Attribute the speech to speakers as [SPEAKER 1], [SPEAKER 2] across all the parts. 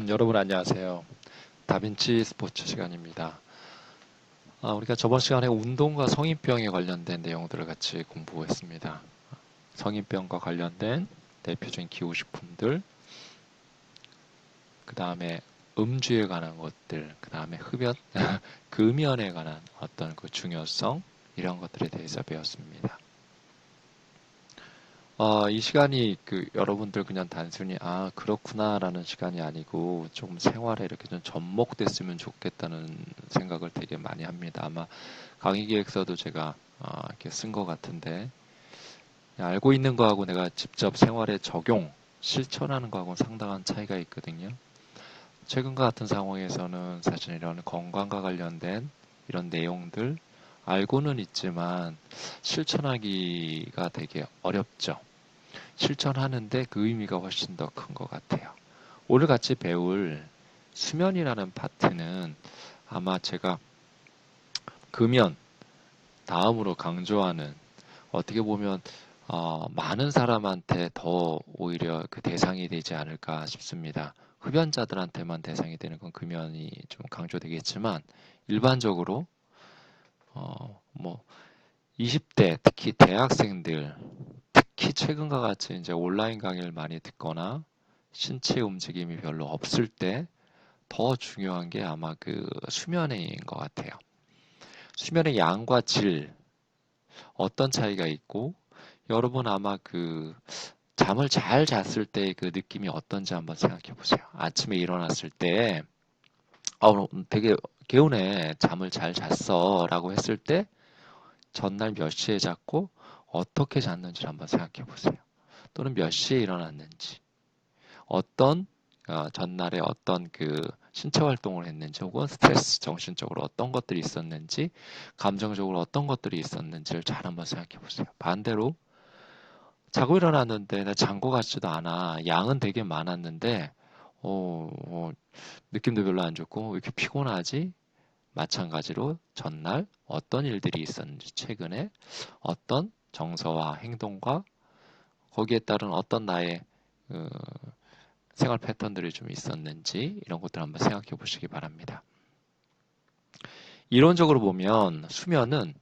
[SPEAKER 1] 여러분 안녕하세요. 다빈치 스포츠 시간입니다. 우리가 저번 시간에 운동과 성인병에 관련된 내용들을 같이 공부했습니다. 성인병과 관련된 대표적인 기호식품들, 그 다음에 음주에 관한 것들, 그 다음에 흡연, 금연에 관한 어떤 그 중요성, 이런 것들에 대해서 배웠습니다. 이 시간이 여러분들 그냥 단순히 그렇구나라는 시간이 아니고 조금 생활에 이렇게 좀 접목됐으면 좋겠다는 생각을 되게 많이 합니다. 아마 강의 기획서도 제가 이렇게 쓴 것 같은데 알고 있는 거하고 내가 직접 생활에 적용, 실천하는 거하고는 상당한 차이가 있거든요. 최근과 같은 상황에서는 사실 이런 건강과 관련된 이런 내용들 알고는 있지만 실천하기가 되게 어렵죠. 실천하는데 그 의미가 훨씬 더 큰 것 같아요. 오늘 같이 배울 수면이라는 파트는 아마 제가 금연 다음으로 강조하는 어떻게 보면 많은 사람한테 더 오히려 그 대상이 되지 않을까 싶습니다. 흡연자들한테만 대상이 되는 건 금연이 좀 강조되겠지만 일반적으로 뭐 20대 특히 대학생들 특히 최근과 같이 이제 온라인 강의를 많이 듣거나 신체 움직임이 별로 없을 때 더 중요한 게 아마 그 수면인 것 같아요. 수면의 양과 질, 어떤 차이가 있고, 여러분 아마 그 잠을 잘 잤을 때 그 느낌이 어떤지 한번 생각해 보세요. 아침에 일어났을 때, 되게 개운해. 잠을 잘 잤어. 라고 했을 때, 전날 몇 시에 잤고, 어떻게 잤는지 한번 생각해 보세요. 또는 몇 시에 일어났는지. 어떤 전날에 어떤 그 신체 활동을 했는지 혹은 스트레스 정신적으로 어떤 것들이 있었는지 감정적으로 어떤 것들이 있었는지를 잘 한번 생각해 보세요. 반대로 자고 일어났는데 나 잔 거 같지도 않아. 양은 되게 많았는데 느낌도 별로 안 좋고 왜 이렇게 피곤하지? 마찬가지로 전날 어떤 일들이 있었는지 최근에 어떤 정서와 행동과 거기에 따른 어떤 나의 그 생활 패턴들이 좀 있었는지 이런 것들 한번 생각해 보시기 바랍니다. 이론적으로 보면 수면은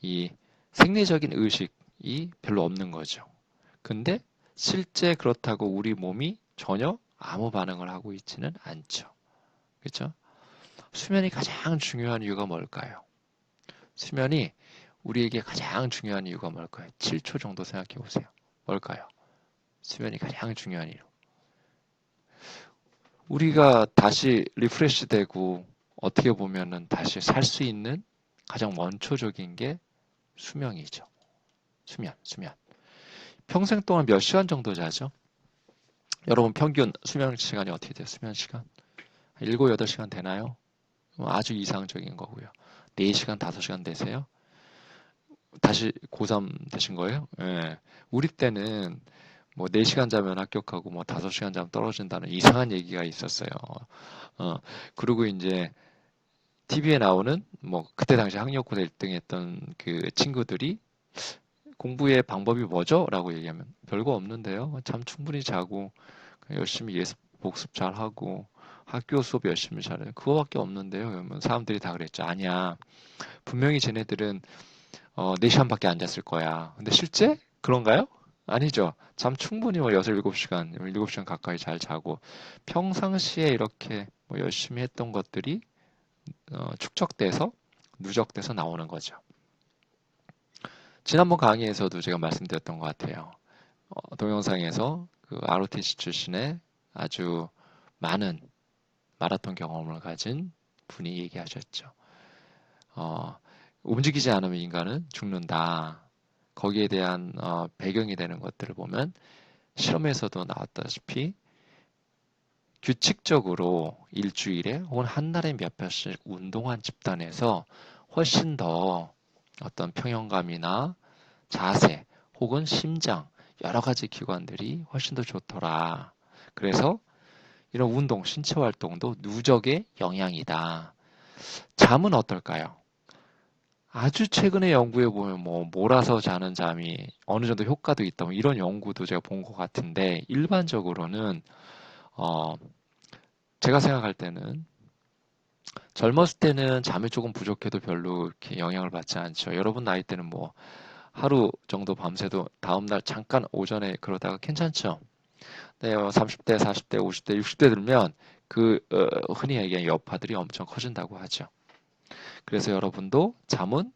[SPEAKER 1] 이 생리적인 의식이 별로 없는 거죠. 근데 실제 그렇다고 우리 몸이 전혀 아무 반응을 하고 있지는 않죠. 그렇죠? 수면이 가장 중요한 이유가 뭘까요? 수면이 우리에게 가장 중요한 이유가 뭘까요? 7초 정도 생각해 보세요. 뭘까요? 수면이 가장 중요한 이유. 우리가 다시 리프레시 되고 어떻게 보면은 다시 살 수 있는 가장 원초적인 게 수면이죠. 수면. 평생 동안 몇 시간 정도 자죠? 여러분 평균 수면 시간이 어떻게 돼요? 수면 시간? 7, 8시간 되나요? 아주 이상적인 거고요. 4시간, 5시간 되세요? 다시 고3 되신 거예요? 예. 우리 때는 뭐 4시간 자면 합격하고 뭐 5시간 자면 떨어진다는 이상한 얘기가 있었어요. 어, 그리고 이제 TV에 나오는 뭐 그때 당시 학력고사 1등 했던 그 친구들이 공부의 방법이 뭐죠? 라고 얘기하면 별거 없는데요. 잠 충분히 자고 열심히 예습 복습 잘 하고 학교 수업 열심히 잘해요. 그거밖에 없는데요. 그러면 사람들이 다 그랬죠. 아니야. 분명히 쟤네들은 4시간밖에 안 잤을 거야. 근데 실제 그런가요? 아니죠. 잠 충분히 뭐 6, 7시간, 7시간 가까이 잘 자고 평상시에 이렇게 뭐 열심히 했던 것들이 축적돼서 누적돼서 나오는 거죠. 지난번 강의에서도 제가 말씀드렸던 것 같아요. 동영상에서 그 ROTC 출신의 아주 많은 마라톤 경험을 가진 분이 얘기하셨죠. 어, 움직이지 않으면 인간은 죽는다. 거기에 대한 배경이 되는 것들을 보면 실험에서도 나왔다시피 규칙적으로 일주일에 혹은 한 달에 몇 번씩 운동한 집단에서 훨씬 더 어떤 평형감이나 자세 혹은 심장 여러 가지 기관들이 훨씬 더 좋더라. 그래서 이런 운동, 신체 활동도 누적의 영향이다. 잠은 어떨까요? 아주 최근에 연구해 보면 뭐 몰아서 자는 잠이 어느 정도 효과도 있다. 뭐 이런 연구도 제가 본 것 같은데 일반적으로는 어, 제가 생각할 때는 젊었을 때는 잠이 조금 부족해도 별로 이렇게 영향을 받지 않죠. 여러분 나이 때는 뭐 하루 정도 밤새도 다음날 잠깐 오전에 그러다가 괜찮죠. 네, 30대, 40대, 50대, 60대 들면 흔히 얘기하는 여파들이 엄청 커진다고 하죠. 그래서 여러분도 잠은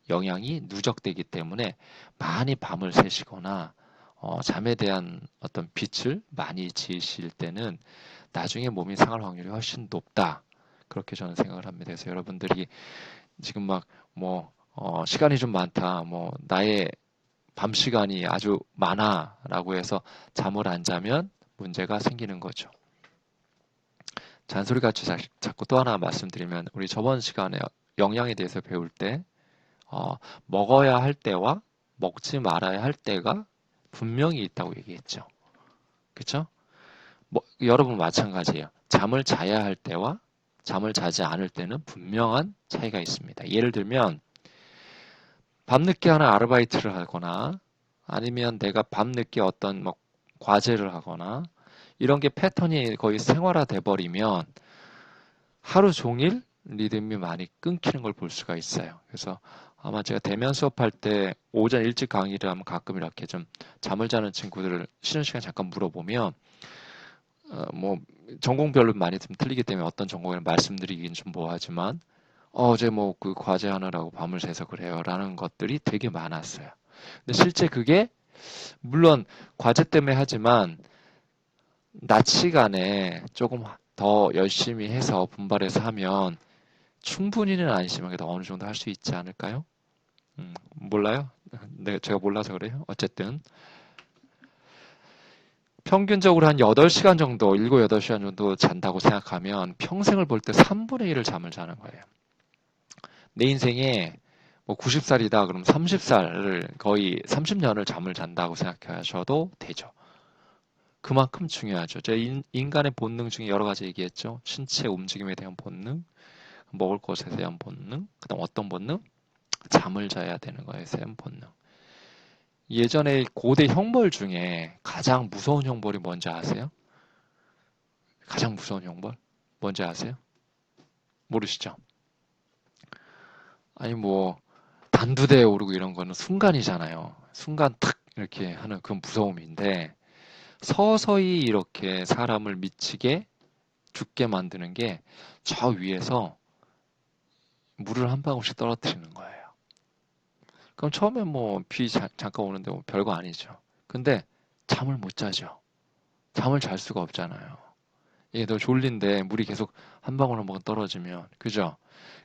[SPEAKER 1] 영향이 누적되기 때문에 많이 밤을 새시거나 잠에 대한 어떤 빛을 많이 지으실 때는 나중에 몸이 상할 확률이 훨씬 높다. 그렇게 저는 생각을 합니다. 그래서 여러분들이 지금 막 뭐 시간이 좀 많다. 뭐 나의 밤 시간이 아주 많아라고 해서 잠을 안 자면 문제가 생기는 거죠. 잔소리같이 자꾸 또 하나 말씀드리면 우리 저번 시간에 영양에 대해서 배울 때 어, 먹어야 할 때와 먹지 말아야 할 때가 분명히 있다고 얘기했죠. 그쵸? 여러분 마찬가지예요. 잠을 자야 할 때와 잠을 자지 않을 때는 분명한 차이가 있습니다. 예를 들면 밤늦게 하는 아르바이트를 하거나 아니면 내가 밤늦게 어떤 뭐 과제를 하거나 이런 게 패턴이 거의 생활화돼 버리면 하루 종일 리듬이 많이 끊기는 걸 볼 수가 있어요. 그래서 아마 제가 대면 수업할 때 오전 일찍 강의를 하면 가끔 이렇게 좀 잠을 자는 친구들을 쉬는 시간 잠깐 물어보면 뭐 전공별로 많이 좀 틀리기 때문에 어떤 전공을 말씀드리긴 좀 뭐하지만 어제 뭐 그 과제 하느라고 밤을 새서 그래요라는 것들이 되게 많았어요. 근데 실제 그게 물론 과제 때문에 하지만 낮 시간에 조금 더 열심히 해서 분발해서 하면 충분히는 아니지만 그래도 어느 정도 할 수 있지 않을까요? 몰라요? 네, 제가 몰라서 그래요. 어쨌든 평균적으로 한 8시간 정도, 7, 8시간 정도 잔다고 생각하면 평생을 볼 때 3분의 1을 잠을 자는 거예요. 내 인생에 뭐 90살이다 그럼 30살을 거의 30년을 잠을 잔다고 생각하셔도 되죠. 그만큼 중요하죠. 제 인간의 본능 중에 여러 가지 얘기했죠. 신체 움직임에 대한 본능, 먹을 것에 대한 본능, 그다음 어떤 본능? 잠을 자야 되는 거에 대한 본능. 예전에 고대 형벌 중에 가장 무서운 형벌이 뭔지 아세요? 가장 무서운 형벌? 뭔지 아세요? 모르시죠? 아니 뭐 단두대에 오르고 이런 거는 순간이잖아요. 순간 탁 이렇게 하는 그 무서움인데 서서히 이렇게 사람을 미치게 죽게 만드는 게 저 위에서 물을 한 방울씩 떨어뜨리는 거예요. 그럼 처음에 뭐 비 잠깐 오는데 뭐 별거 아니죠. 근데 잠을 못 자죠. 잠을 잘 수가 없잖아요. 이게 너 졸린데 물이 계속 한 방울 한 방울 떨어지면 그죠?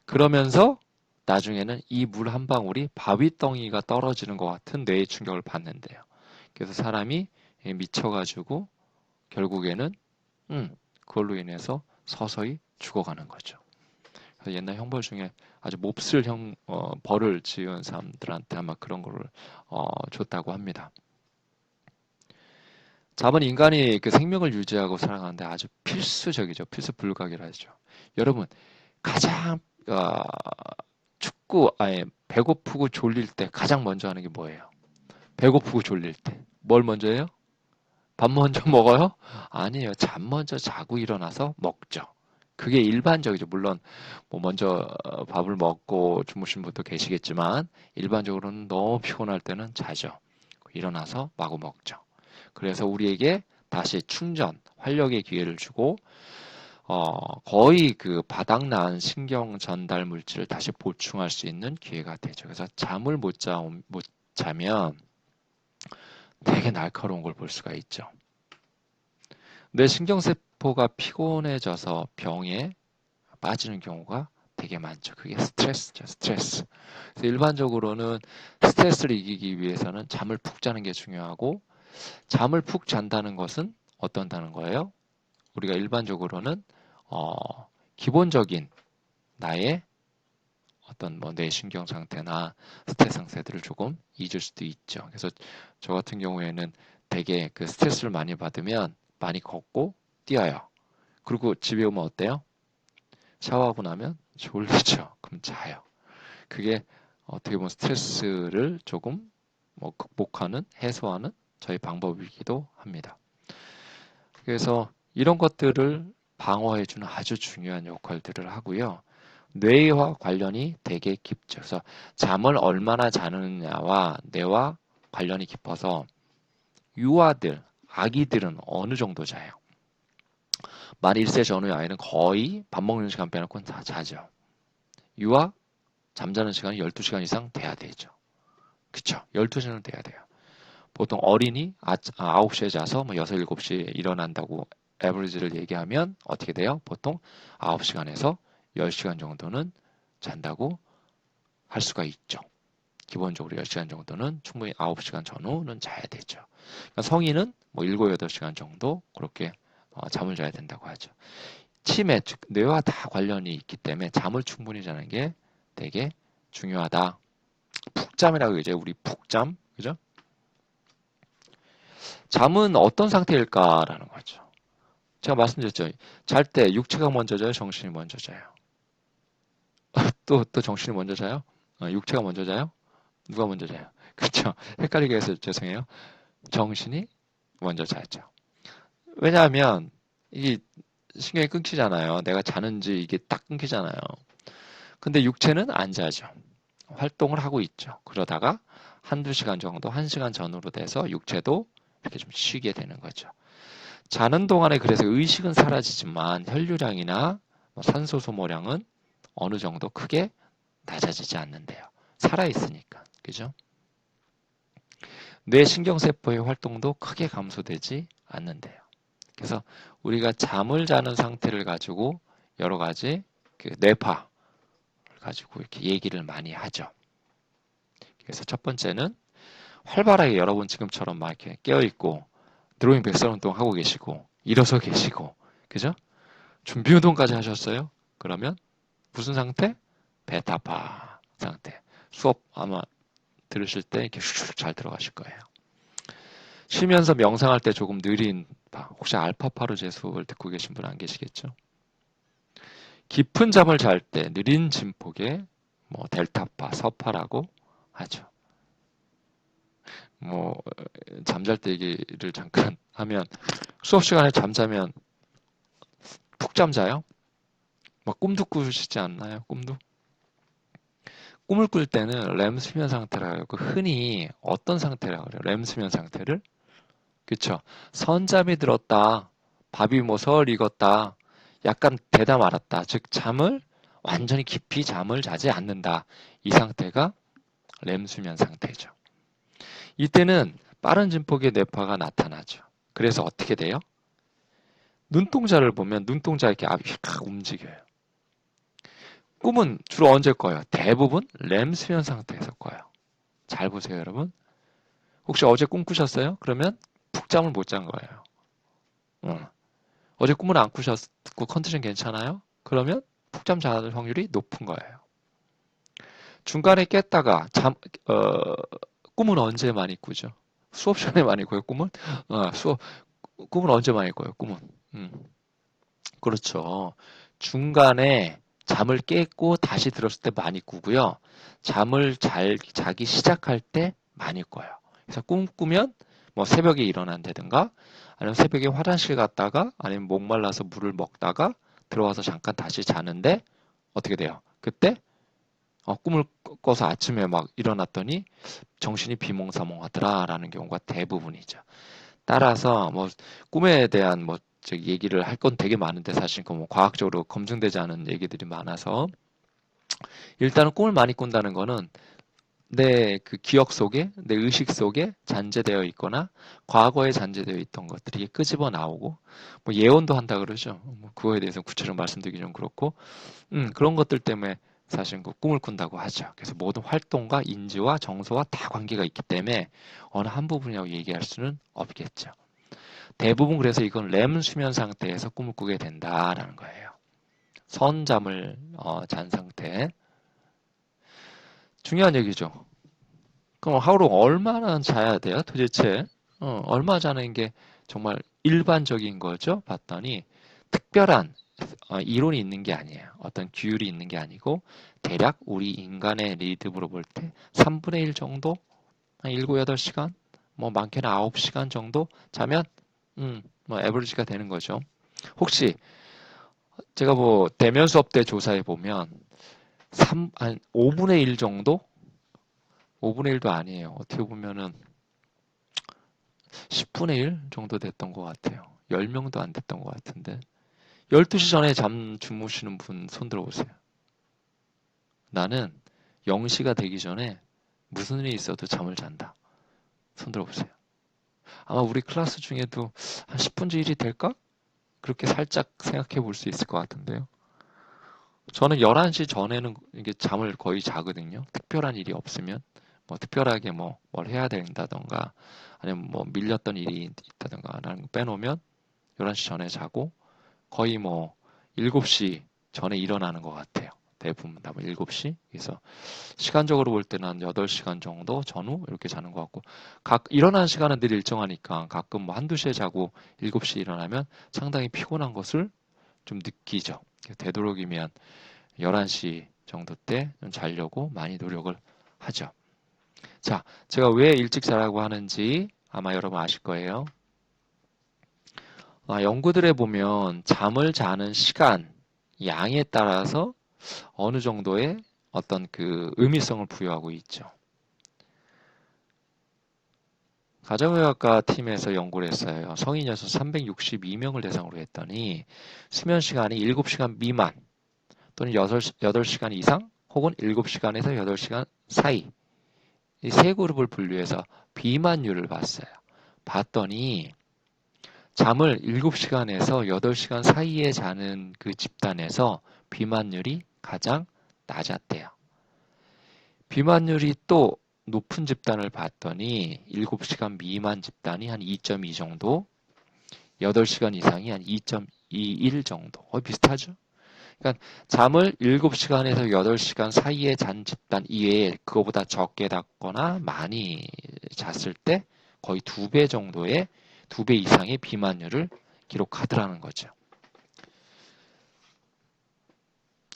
[SPEAKER 1] 그러면서 나중에는 이 물 한 방울이 바위덩이가 떨어지는 것 같은 뇌의 충격을 받는데요. 그래서 사람이 미쳐가지고 결국에는 그걸로 인해서 서서히 죽어가는 거죠. 그래서 옛날 형벌 중에 아주 몹쓸 벌을 지은 사람들한테 아마 그런 거를 줬다고 합니다. 잠은 인간이 그 생명을 유지하고 살아가는데 아주 필수적이죠. 필수 불가결하죠. 여러분 가장 아니 배고프고 졸릴 때 가장 먼저 하는 게 뭐예요? 배고프고 졸릴 때 뭘 먼저 해요? 밥 먼저 먹어요? 아니에요. 잠 먼저 자고 일어나서 먹죠. 그게 일반적이죠. 물론 뭐 먼저 밥을 먹고 주무신 분도 계시겠지만 일반적으로는 너무 피곤할 때는 자죠. 일어나서 마구 먹죠. 그래서 우리에게 다시 충전, 활력의 기회를 주고 거의 그 바닥난 신경 전달 물질을 다시 보충할 수 있는 기회가 되죠. 그래서 잠을 못 자면 되게 날카로운 걸 볼 수가 있죠. 뇌 신경세포가 피곤해져서 병에 빠지는 경우가 되게 많죠. 그게 스트레스죠, 스트레스. 그래서 일반적으로는 스트레스를 이기기 위해서는 잠을 푹 자는 게 중요하고, 잠을 푹 잔다는 것은 어떤다는 거예요? 우리가 일반적으로는 기본적인 나의 어떤 뭐 뇌신경 상태나 스트레스 상태들을 조금 잊을 수도 있죠. 그래서 저 같은 경우에는 되게 그 스트레스를 많이 받으면 많이 걷고 뛰어요. 그리고 집에 오면 어때요? 샤워하고 나면 졸리죠. 그럼 자요. 그게 어떻게 보면 스트레스를 조금 뭐 극복하는, 해소하는 저희 방법이기도 합니다. 그래서 이런 것들을 방어해주는 아주 중요한 역할들을 하고요. 뇌와 관련이 되게 깊죠. 그래서 잠을 얼마나 자느냐와 뇌와 관련이 깊어서 유아들, 아기들은 어느 정도 자요? 만 1세 전후의 아이는 거의 밥 먹는 시간 빼놓고는 다 자죠. 유아, 잠자는 시간이 12시간 이상 돼야 되죠. 그쵸? 12시간은 돼야 돼요. 보통 어린이 9시에 자서 뭐 6, 7시에 일어난다고 에버리지를 얘기하면 어떻게 돼요? 보통 9시간에서 10시간 정도는 잔다고 할 수가 있죠. 기본적으로 10시간 정도는 충분히 9시간 전후는 자야 되죠. 그러니까 성인은 뭐 7, 8시간 정도 그렇게 잠을 자야 된다고 하죠. 치매, 즉 뇌와 다 관련이 있기 때문에 잠을 충분히 자는 게 되게 중요하다. 푹잠이라고 이제 우리 푹잠, 그죠? 잠은 어떤 상태일까라는 거죠. 제가 말씀드렸죠. 잘 때 육체가 먼저 자요, 정신이 먼저 자요. 또 정신이 먼저 자요? 육체가 먼저 자요? 누가 먼저 자요? 그렇죠. 헷갈리게 해서 죄송해요. 정신이 먼저 자죠. 왜냐하면 이게 신경이 끊기잖아요. 내가 자는지 이게 딱 끊기잖아요. 근데 육체는 안 자죠. 활동을 하고 있죠. 그러다가 한두 시간 정도, 1시간 전후로 돼서 육체도 이렇게 좀 쉬게 되는 거죠. 자는 동안에 그래서 의식은 사라지지만 혈류량이나 산소 소모량은 어느 정도 크게 낮아지지 않는데요. 살아있으니까. 그죠? 뇌 신경세포의 활동도 크게 감소되지 않는데요. 그래서 우리가 잠을 자는 상태를 가지고 여러 가지 그 뇌파를 가지고 이렇게 얘기를 많이 하죠. 그래서 첫 번째는 활발하게 여러분 지금처럼 막 이렇게 깨어있고 드로잉 백선 운동 하고 계시고 일어서 계시고 그죠? 준비 운동까지 하셨어요? 그러면 무슨 상태? 베타파 상태. 수업 아마 들으실 때 이렇게 슉슉 잘 들어가실 거예요. 쉬면서 명상할 때 조금 느린 파. 혹시 알파파로 제 수업을 듣고 계신 분 안 계시겠죠? 깊은 잠을 잘 때 느린 진폭에 뭐 델타파, 서파라고 하죠. 뭐 잠잘 때 얘기를 잠깐 하면 수업 시간에 잠자면 푹 잠자요? 막 꿈도 꾸시지 않나요? 꿈도? 꿈을 꿀 때는 렘 수면 상태라고 하고 흔히 어떤 상태라고 그래요? 렘 수면 상태를? 그쵸? 선잠이 들었다. 밥이 뭐 설 익었다. 약간 되다 말았다. 즉 잠을 완전히 깊이 잠을 자지 않는다. 이 상태가 렘 수면 상태죠. 이때는 빠른 진폭의 뇌파가 나타나죠. 그래서 어떻게 돼요? 눈동자를 보면 눈동자 이렇게 앞이 확 움직여요. 꿈은 주로 언제 꿔요? 대부분 렘 수면 상태에서 꿔요. 잘 보세요, 여러분. 혹시 어제 꿈 꾸셨어요? 그러면 푹 잠을 못 잔 거예요. 어제 꿈을 안 꾸셨고 컨디션 괜찮아요? 그러면 푹 잠 자는 확률이 높은 거예요. 중간에 깼다가 꿈은 언제 많이 꾸죠? 수업 시간에 많이 꿔요, 꿈은? 꿈은 언제 많이 꿔요, 꿈은? 음, 그렇죠. 중간에 잠을 깼고 다시 들었을 때 많이 꾸고요. 잠을 자기 시작할 때 많이 꿔요. 그래서 꿈 꾸면 뭐 새벽에 일어난다든가 아니면 새벽에 화장실 갔다가 아니면 목말라서 물을 먹다가 들어와서 잠깐 다시 자는데 어떻게 돼요? 그때 꿈을 꿔서 아침에 막 일어났더니 정신이 비몽사몽하더라라는 경우가 대부분이죠. 따라서 뭐 꿈에 대한 뭐 얘기를 할 건 되게 많은데 사실 뭐 과학적으로 검증되지 않은 얘기들이 많아서 일단은 꿈을 많이 꾼다는 거는 내 그 기억 속에 내 의식 속에 잔재되어 있거나 과거에 잔재되어 있던 것들이 끄집어 나오고 뭐 예언도 한다 그러죠. 뭐 그거에 대해서 구체적으로 말씀드리기 좀 그렇고 그런 것들 때문에 사실 그 꿈을 꾼다고 하죠. 그래서 모든 활동과 인지와 정서와 다 관계가 있기 때문에 어느 한 부분이라고 얘기할 수는 없겠죠. 대부분 그래서 이건 렘 수면 상태에서 꿈을 꾸게 된다라는 거예요. 선잠을 잔 상태. 중요한 얘기죠. 그럼 하루 얼마나 자야 돼요? 도대체 얼마 자는 게 정말 일반적인 거죠? 봤더니 특별한 이론이 있는 게 아니에요. 어떤 규율이 있는 게 아니고 대략 우리 인간의 리듬으로 볼 때 3분의 1 정도? 한 7, 8시간? 뭐 많게는 9시간 정도 자면 뭐 에버리지가 되는 거죠. 혹시 제가 뭐 대면 수업 때 조사해 보면 한 5분의 1 정도? 5분의 1도 아니에요. 어떻게 보면은 10분의 1 정도 됐던 것 같아요. 10명도 안 됐던 것 같은데. 12시 전에 주무시는 분 손 들어보세요. 나는 0시가 되기 전에 무슨 일이 있어도 잠을 잔다. 손 들어보세요. 아마 우리 클래스 중에도 한 10분 일이 될까? 그렇게 살짝 생각해 볼 수 있을 것 같은데요. 저는 11시 전에는 이게 잠을 거의 자거든요. 특별한 일이 없으면. 뭐 특별하게 뭘 해야 된다던가 아니면 뭐 밀렸던 일이 있다던가 라는 거 빼놓으면 11시 전에 자고 거의 뭐 7시 전에 일어나는 것 같아요. 대부분 다 7시. 그래서 시간적으로 볼 때는 한 8시간 정도 전후 이렇게 자는 것 같고 일어나는 시간은 늘 일정하니까 가끔 뭐 한두 시에 자고 7시에 일어나면 상당히 피곤한 것을 좀 느끼죠. 되도록이면 11시 정도 때 좀 자려고 많이 노력을 하죠. 자, 제가 왜 일찍 자라고 하는지 아마 여러분 아실 거예요. 연구들에 보면 잠을 자는 시간, 양에 따라서 어느 정도의 어떤 그 의미성을 부여하고 있죠. 가정의학과 팀에서 연구를 했어요. 성인 여성 362명을 대상으로 했더니 수면 시간이 7시간 미만 또는 8시간 이상 혹은 7시간에서 8시간 사이 이 세 그룹을 분류해서 비만율을 봤어요. 봤더니 잠을 7시간에서 8시간 사이에 자는 그 집단에서 비만율이 가장 낮았대요. 비만율이 또 높은 집단을 봤더니 7시간 미만 집단이 한 2.2 정도, 8시간 이상이 한 2.21 정도. 거의 비슷하죠? 그러니까 잠을 7시간에서 8시간 사이에 잔 집단 이외에 그거보다 적게 잤거나 많이 잤을 때 거의 2배 정도의 2배 이상의 비만율을 기록하더라는 거죠.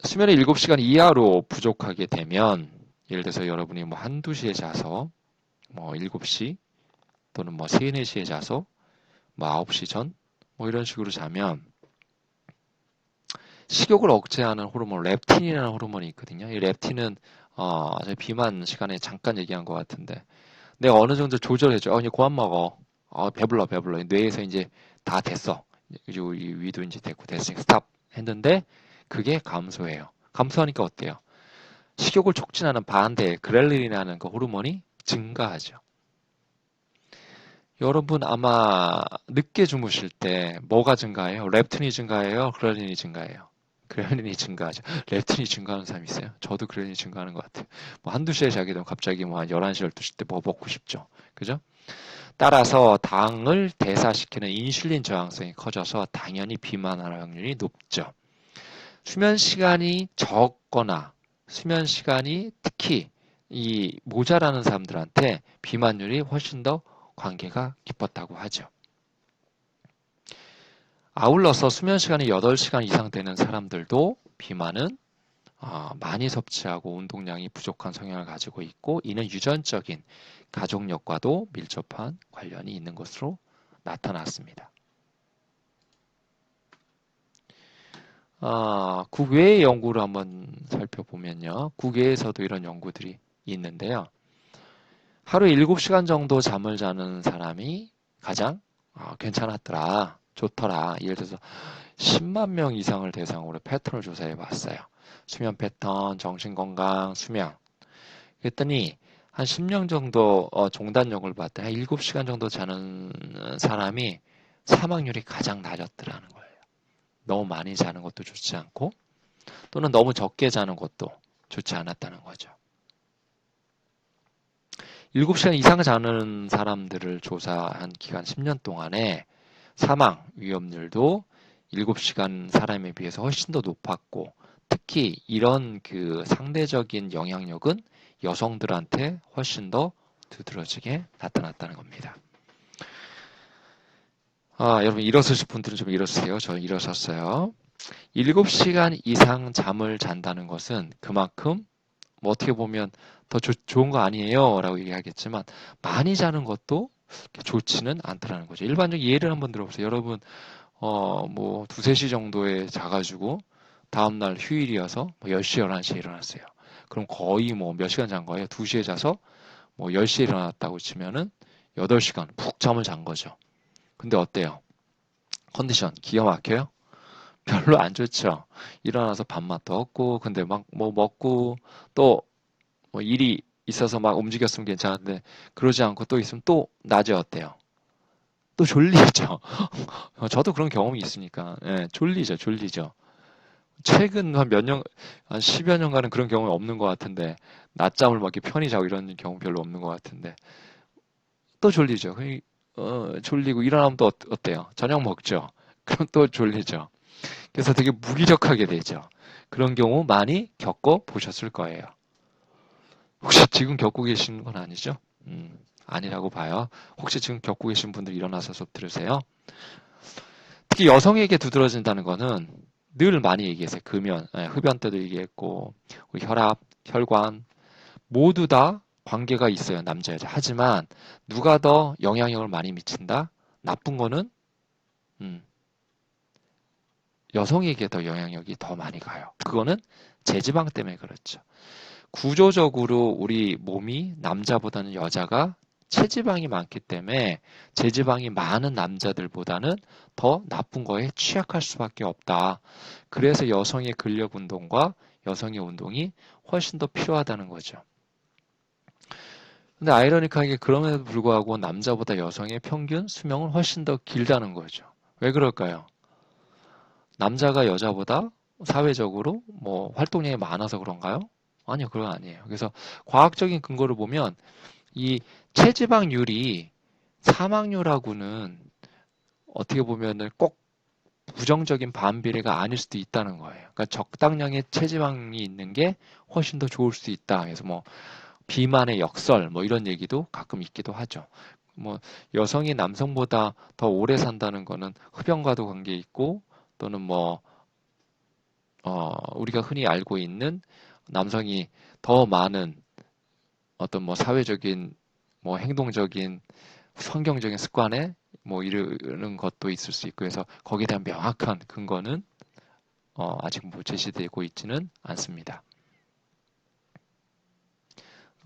[SPEAKER 1] 수면이 7시간 이하로 부족하게 되면 예를 들어서 여러분이 뭐 한두 시에 자서 뭐 7시 또는 뭐 3, 4시에 자서 뭐 9시 전 뭐 이런 식으로 자면 식욕을 억제하는 호르몬 렙틴이라는 호르몬이 있거든요. 이 렙틴은 제가 비만 시간에 잠깐 얘기한 것 같은데 내가 어느 정도 조절해줘. 이제 그만 먹어. 배불러. 뇌에서 이제 다 됐어. 그리고 이 위도 이제 됐고 됐으니까 스탑 했는데 그게 감소해요. 감소하니까 어때요? 식욕을 촉진하는 반대 그렐린이라는 그 호르몬이 증가하죠. 여러분 아마 늦게 주무실 때 뭐가 증가해요? 렙틴이 증가해요? 그렐린이 증가해요? 그렐린이 증가하죠. 렙틴이 증가하는 사람이 있어요? 저도 그렐린이 증가하는 것 같아요. 뭐 한두 시에 자게 되면 갑자기 뭐 한 11시, 12시 때 뭐 먹고 싶죠. 그죠? 따라서 당을 대사시키는 인슐린 저항성이 커져서 당연히 비만할 확률이 높죠. 수면 시간이 적거나 수면 시간이 특히 이 모자라는 사람들한테 비만율이 훨씬 더 관계가 깊었다고 하죠. 아울러서 수면 시간이 8시간 이상 되는 사람들도 비만은 많이 섭취하고 운동량이 부족한 성향을 가지고 있고 이는 유전적인 가족력과도 밀접한 관련이 있는 것으로 나타났습니다. 국외의 연구를 한번 살펴보면요. 국외에서도 이런 연구들이 있는데요. 하루에 7시간 정도 잠을 자는 사람이 가장 괜찮았더라, 좋더라. 예를 들어서 10만 명 이상을 대상으로 패턴을 조사해 봤어요. 수면 패턴, 정신건강, 수면. 그랬더니 한 10년 정도 종단역을 봤더니 한 7시간 정도 자는 사람이 사망률이 가장 낮았더라는 거예요. 너무 많이 자는 것도 좋지 않고 또는 너무 적게 자는 것도 좋지 않았다는 거죠. 7시간 이상 자는 사람들을 조사한 기간 10년 동안에 사망 위험률도 7시간 사람에 비해서 훨씬 더 높았고 특히 이런 그 상대적인 영향력은 여성들한테 훨씬 더 두드러지게 나타났다는 겁니다. 여러분 일어서실 분들은 좀 일어서세요. 저 일어섰어요. 7시간 이상 잠을 잔다는 것은 그만큼 뭐 어떻게 보면 더 좋은 거 아니에요 라고 얘기하겠지만 많이 자는 것도 좋지는 않다라는 거죠. 일반적인 예를 한번 들어보세요. 여러분 뭐, 2, 3시 정도에 자가지고, 다음날 휴일이어서, 뭐, 10시, 11시에 일어났어요. 그럼 거의 뭐, 몇 시간 잔 거예요? 2시에 자서, 뭐, 10시에 일어났다고 치면은, 8시간 푹 잠을 잔 거죠. 근데 어때요? 컨디션, 기가 막혀요? 별로 안 좋죠. 일어나서 밥맛도 없고, 근데 막 뭐 먹고, 또 뭐 일이 있어서 막 움직였으면 괜찮은데, 그러지 않고 또 있으면 또 낮에 어때요? 또 졸리죠. 저도 그런 경험이 있으니까, 예, 졸리죠, 졸리죠. 최근 한 몇 년, 한 10여 년간은 그런 경험이 없는 것 같은데, 낮잠을 막 이렇게 편히 자고 이런 경험 별로 없는 것 같은데, 또 졸리죠. 졸리고 일어나면 또 어때요? 저녁 먹죠. 그럼 또 졸리죠. 그래서 되게 무기력하게 되죠. 그런 경우 많이 겪어 보셨을 거예요. 혹시 지금 겪고 계시는 건 아니죠? 아니라고 봐요. 혹시 지금 겪고 계신 분들 일어나서 수업 들으세요? 특히 여성에게 두드러진다는 거는 늘 많이 얘기했어요. 금연, 흡연 때도 얘기했고, 우리 혈압, 혈관 모두 다 관계가 있어요. 남자, 여자. 하지만 누가 더 영향력을 많이 미친다? 나쁜 거는 음, 여성에게 더 영향력이 더 많이 가요. 그거는 제지방 때문에 그렇죠. 구조적으로 우리 몸이 남자보다는 여자가 체지방이 많기 때문에 체지방이 많은 남자들보다는 더 나쁜 거에 취약할 수밖에 없다. 그래서 여성의 근력 운동과 여성의 운동이 훨씬 더 필요하다는 거죠. 근데 아이러니하게 그럼에도 불구하고 남자보다 여성의 평균 수명은 훨씬 더 길다는 거죠. 왜 그럴까요? 남자가 여자보다 사회적으로 뭐 활동량이 많아서 그런가요? 아니요, 그건 아니에요. 그래서 과학적인 근거를 보면 이 체지방률이 사망률하고는 어떻게 보면은 꼭 부정적인 반비례가 아닐 수도 있다는 거예요. 그러니까 적당량의 체지방이 있는 게 훨씬 더 좋을 수 있다. 그래서 뭐 비만의 역설 뭐 이런 얘기도 가끔 있기도 하죠. 뭐 여성이 남성보다 더 오래 산다는 거는 흡연과도 관계 있고 또는 뭐 우리가 흔히 알고 있는 남성이 더 많은 어떤 뭐 사회적인 뭐 행동적인 환경적인 습관에 뭐 이르는 것도 있을 수 있고 그래서 거기에 대한 명확한 근거는 아직 뭐 제시되고 있지는 않습니다.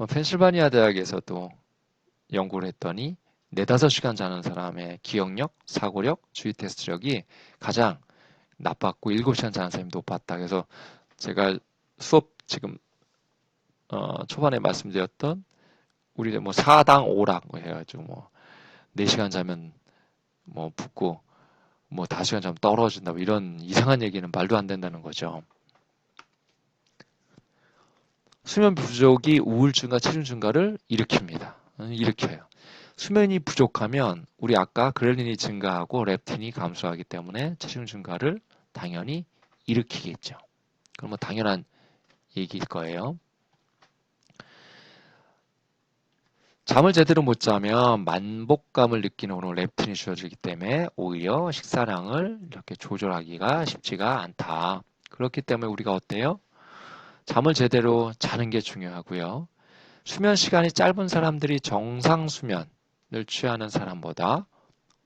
[SPEAKER 1] 펜실바니아 대학에서도 연구를 했더니 4~5시간 자는 사람의 기억력, 사고력, 주의 테스트력이 가장 나빴고 7시간 자는 사람이 높았다. 그래서 제가 수업 지금 초반에 말씀드렸던 우리 뭐 4당 5락 뭐 해가지고 뭐 4시간 자면 뭐 붓고 뭐 5시간 자면 떨어진다 뭐 이런 이상한 얘기는 말도 안 된다는 거죠. 수면 부족이 우울증과 체중 증가를 일으켜요. 수면이 부족하면 우리 아까 그렐린이 증가하고 렙틴이 감소하기 때문에 체중 증가를 당연히 일으키겠죠. 그럼 뭐 당연한 얘기일 거예요. 잠을 제대로 못 자면 만복감을 느끼는 오는 렙틴이 주어지기 때문에 오히려 식사량을 이렇게 조절하기가 쉽지가 않다. 그렇기 때문에 우리가 어때요? 잠을 제대로 자는 게 중요하고요. 수면 시간이 짧은 사람들이 정상 수면을 취하는 사람보다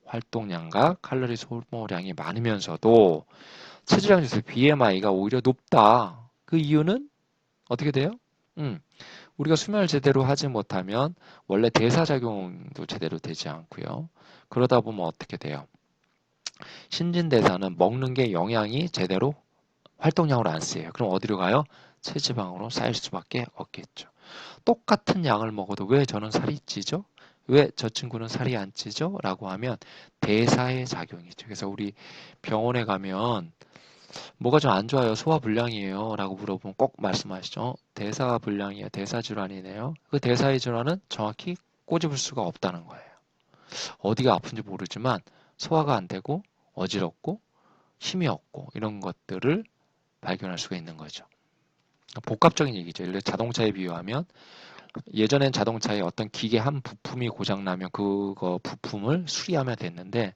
[SPEAKER 1] 활동량과 칼로리 소모량이 많으면서도 체지방 지수 BMI가 오히려 높다. 그 이유는 어떻게 돼요? 음, 우리가 수면을 제대로 하지 못하면 원래 대사작용도 제대로 되지 않고요. 그러다 보면 어떻게 돼요? 신진대사는 먹는 게 영양이 제대로 활동량으로 안 쓰여요. 그럼 어디로 가요? 체지방으로 쌓일 수밖에 없겠죠. 똑같은 양을 먹어도 왜 저는 살이 찌죠? 왜 저 친구는 살이 안 찌죠? 라고 하면 대사의 작용이죠. 그래서 우리 병원에 가면 뭐가 좀 안 좋아요? 소화불량이에요? 라고 물어보면 꼭 말씀하시죠. 대사불량이에요. 대사질환이네요. 그 대사의 질환은 정확히 꼬집을 수가 없다는 거예요. 어디가 아픈지 모르지만 소화가 안 되고 어지럽고 힘이 없고 이런 것들을 발견할 수가 있는 거죠. 복합적인 얘기죠. 예를 들어 자동차에 비유하면 예전엔 자동차에 어떤 기계 한 부품이 고장나면 그거 부품을 수리하면 됐는데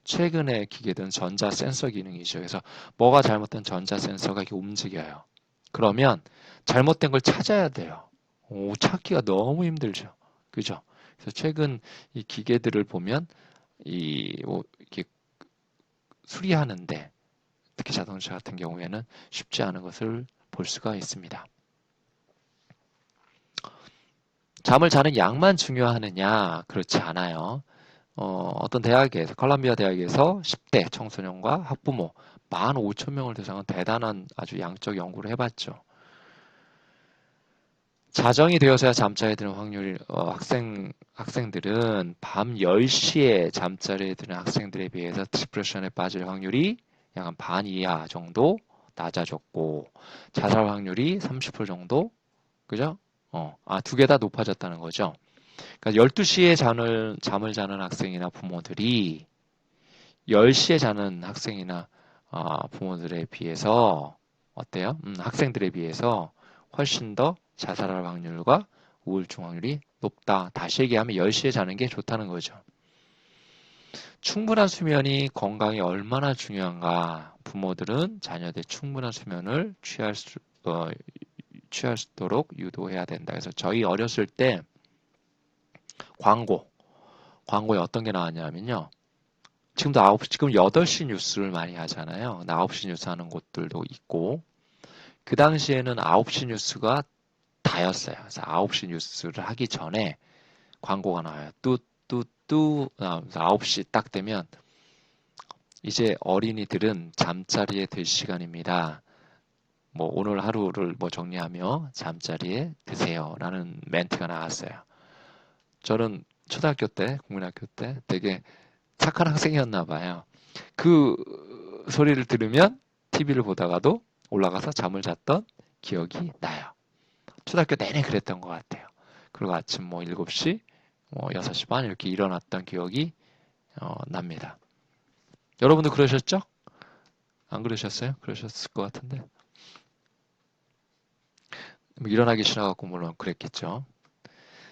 [SPEAKER 1] 최근의 기계들은 전자 센서 기능이죠. 그래서 뭐가 잘못된 전자 센서가 이렇게 움직여요. 그러면 잘못된 걸 찾아야 돼요. 찾기가 너무 힘들죠. 그죠? 그래서 최근 이 기계들을 보면 이렇게 수리하는데 특히 자동차 같은 경우에는 쉽지 않은 것을 볼 수가 있습니다. 잠을 자는 양만 중요하느냐? 그렇지 않아요. 어떤 대학에서, 컬럼비아 대학에서 10대 청소년과 학부모 15,000명을 대상한 대단한 아주 양적 연구를 해봤죠. 자정이 되어서야 잠자리에 드는 확률이, 학생들은 밤 10시에 잠자리에 드는 학생들에 비해서 디프레션에 빠질 확률이 약 한 반 이하 정도 낮아졌고, 자살 확률이 30% 정도, 그죠? 두 개 다 높아졌다는 거죠. 그러니까 12시에 잠을 자는 학생이나 부모들이 10시에 자는 학생이나 부모들에 비해서 어때요? 학생들에 비해서 훨씬 더 자살할 확률과 우울증 확률이 높다. 다시 얘기하면 10시에 자는 게 좋다는 거죠. 충분한 수면이 건강에 얼마나 중요한가. 부모들은 자녀들의 충분한 수면을 취할 수 있도록 유도해야 된다. 그래서 저희 어렸을 때 광고에 어떤 게 나왔냐면요. 지금 8시 뉴스를 많이 하잖아요. 9시 뉴스 하는 곳들도 있고, 그 당시에는 9시 뉴스가 다였어요. 그래서 9시 뉴스를 하기 전에 광고가 나와요. 뚜뚜뚜, 9시 딱 되면, 이제 어린이들은 잠자리에 들 시간입니다. 뭐, 오늘 하루를 뭐 정리하며 잠자리에 드세요. 라는 멘트가 나왔어요. 저는 초등학교 때, 국민학교 때 되게 착한 학생이었나 봐요. 그 소리를 들으면 TV를 보다가도 올라가서 잠을 잤던 기억이 나요. 초등학교 내내 그랬던 것 같아요. 그리고 아침 뭐 7시, 뭐 6시 반 이렇게 일어났던 기억이 납니다. 여러분도 그러셨죠? 안 그러셨어요? 그러셨을 것 같은데. 뭐 일어나기 싫어갖고 물론 그랬겠죠.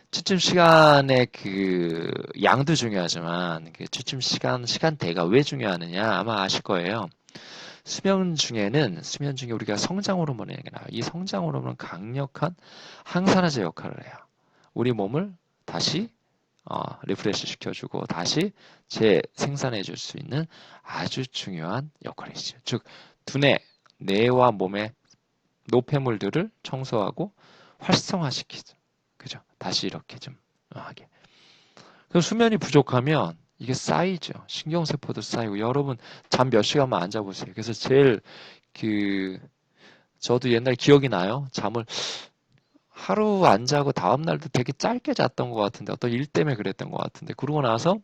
[SPEAKER 1] 취침 시간의 그 양도 중요하지만 그 취침 시간대가 왜 중요하느냐 아마 아실 거예요. 수면 중에 우리가 성장 호르몬이라는 게 나와요. 이 성장 호르몬은 강력한 항산화제 역할을 해요. 우리 몸을 다시 리프레시 시켜주고 다시 재생산해 줄 수 있는 아주 중요한 역할이죠. 즉 뇌와 몸의 노폐물들을 청소하고 활성화시키죠. 그죠? 다시 이렇게 좀 하게. 그럼 수면이 부족하면 이게 쌓이죠. 신경세포도 쌓이고 여러분 잠 몇 시간만 안 자보세요. 그래서 제일 저도 옛날 기억이 나요. 잠을 하루 안 자고 다음 날도 되게 짧게 잤던 것 같은데 어떤 일 때문에 그랬던 것 같은데 그러고 나서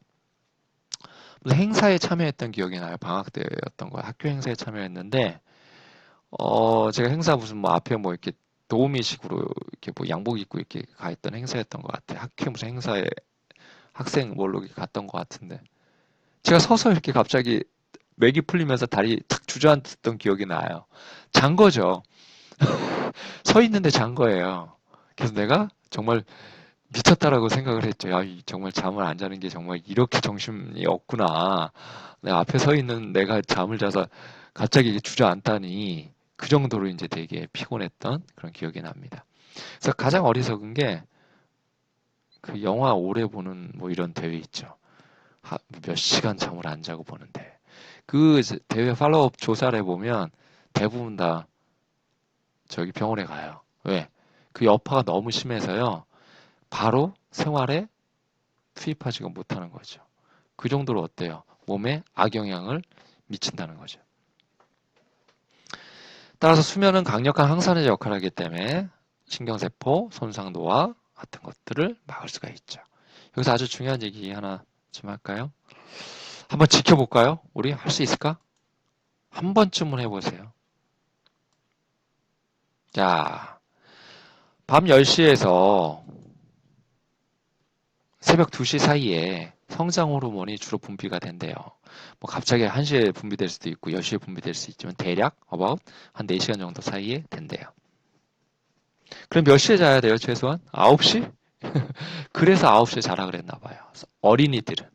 [SPEAKER 1] 무슨 행사에 참여했던 기억이 나요. 방학 때였던 거예요. 학교 행사에 참여했는데 제가 행사 무슨 뭐 앞에 뭐 이렇게 도우미식으로 이렇게 뭐 양복 입고 이렇게 가 있던 행사였던 것 같아요. 학교 무슨 행사에 학생 뭘로 갔던 것 같은데 제가 서서 이렇게 갑자기 맥이 풀리면서 다리 탁 주저앉았던 기억이 나요. 잔 거죠. 서 있는데 잔 거예요. 그래서 내가 정말 미쳤다라고 생각을 했죠. 야, 정말 잠을 안 자는 게 정말 이렇게 정신이 없구나. 내가 앞에 서 있는 내가 잠을 자서 갑자기 주저앉다니 그 정도로 이제 되게 피곤했던 그런 기억이 납니다. 그래서 가장 어리석은 게 그 영화 오래 보는 뭐 이런 대회 있죠. 몇 시간 잠을 안 자고 보는데 그 대회 팔로업 조사를 해보면 대부분 다 저기 병원에 가요. 왜? 그 여파가 너무 심해서요. 바로 생활에 투입하지가 못하는 거죠. 그 정도로 어때요? 몸에 악영향을 미친다는 거죠. 따라서 수면은 강력한 항산화제 역할을 하기 때문에 신경세포 손상도와 같은 것들을 막을 수가 있죠. 여기서 아주 중요한 얘기 하나 좀 할까요? 한번 지켜볼까요? 우리 할 수 있을까? 한 번쯤은 해보세요. 자, 밤 10시에서 새벽 2시 사이에 성장 호르몬이 주로 분비가 된대요. 뭐 갑자기 1시에 분비될 수도 있고 10시에 분비될 수 있지만 대략 about 한 4시간 정도 사이에 된대요. 그럼 몇 시에 자야 돼요? 최소한? 9시? 그래서 9시에 자라 그랬나 봐요. 어린이들은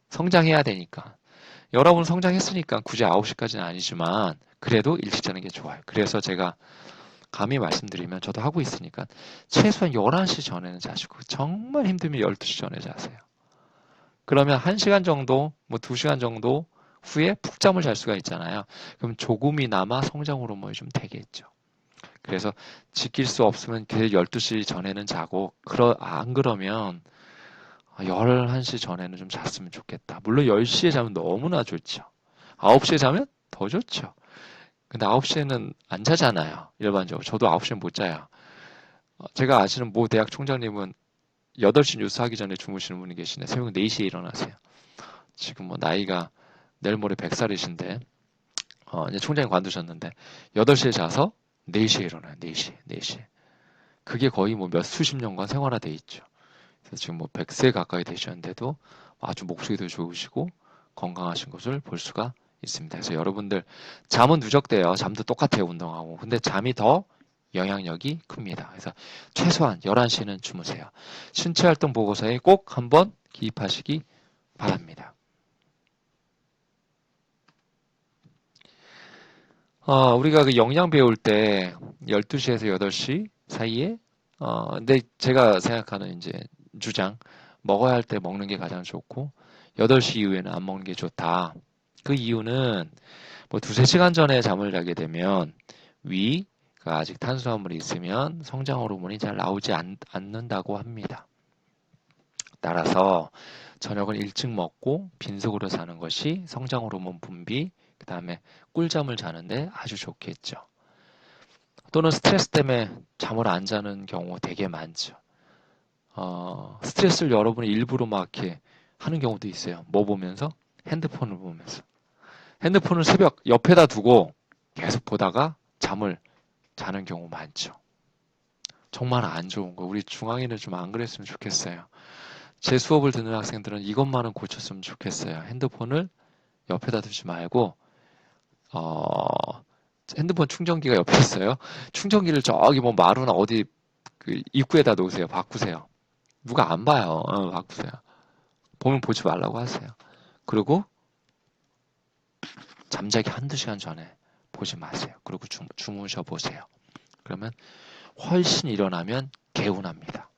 [SPEAKER 1] 성장해야 되니까. 여러분 성장했으니까 굳이 9시까지는 아니지만 그래도 일찍 자는 게 좋아요. 그래서 제가 감히 말씀드리면 저도 하고 있으니까 최소한 11시 전에는 자시고 정말 힘들면 12시 전에 자세요. 그러면 1시간 정도, 뭐 2시간 정도 후에 푹 잠을 잘 수가 있잖아요. 그럼 조금이나마 성장 호르몬이 좀 되겠죠. 그래서 지킬 수 없으면 그 12시 전에는 자고, 안 그러면 11시 전에는 좀 잤으면 좋겠다. 물론 10시에 자면 너무나 좋죠. 9시에 자면 더 좋죠. 근데 9시에는 안 자잖아요. 일반적으로. 저도 9시에 못 자요. 제가 아시는 모 대학 총장님은 8시 뉴스 하기 전에 주무시는 분이 계시네. 새벽 4시에 일어나세요. 지금 뭐 나이가 내일 모레 100살이신데, 이제 총장이 관두셨는데, 8시에 자서 4시에 일어나요. 4시, 4시. 그게 거의 뭐 몇 수십 년간 생활화돼 있죠. 그래서 지금 뭐 100세 가까이 되셨는데도 아주 목소리도 좋으시고 건강하신 것을 볼 수가 있습니다. 그래서 여러분들 잠은 누적돼요. 잠도 똑같아요. 운동하고. 근데 잠이 더 영향력이 큽니다. 그래서 최소한 11시는 주무세요. 신체활동 보고서에 꼭 한번 기입하시기 바랍니다. 우리가 그 영양 배울 때 12시에서 8시 사이에 근데 제가 생각하는 이제 주장 먹어야 할 때 먹는 게 가장 좋고 8시 이후에는 안 먹는 게 좋다. 그 이유는 뭐 두세 시간 전에 잠을 자게 되면 위가 아직 탄수화물이 있으면 성장 호르몬이 잘 나오지 않는다고 합니다. 따라서 저녁은 일찍 먹고 빈속으로 자는 것이 성장 호르몬 분비, 그 다음에 꿀잠을 자는데 아주 좋겠죠. 또는 스트레스 때문에 잠을 안 자는 경우 되게 많죠. 스트레스를 여러분이 일부러 막 이렇게 하는 경우도 있어요. 뭐 보면서? 핸드폰을 보면서. 핸드폰을 새벽 옆에다 두고 계속 보다가 잠을 자는 경우 많죠. 정말 안 좋은 거. 우리 중앙에는 좀 안 그랬으면 좋겠어요. 제 수업을 듣는 학생들은 이것만은 고쳤으면 좋겠어요. 핸드폰을 옆에다 두지 말고, 핸드폰 충전기가 옆에 있어요. 충전기를 저기 뭐 마루나 어디 그 입구에다 놓으세요. 바꾸세요. 누가 안 봐요. 바꾸세요. 보면 보지 말라고 하세요. 그리고 잠자기 한두 시간 전에 보지 마세요. 그리고 주무셔 보세요. 그러면 훨씬 일어나면 개운합니다.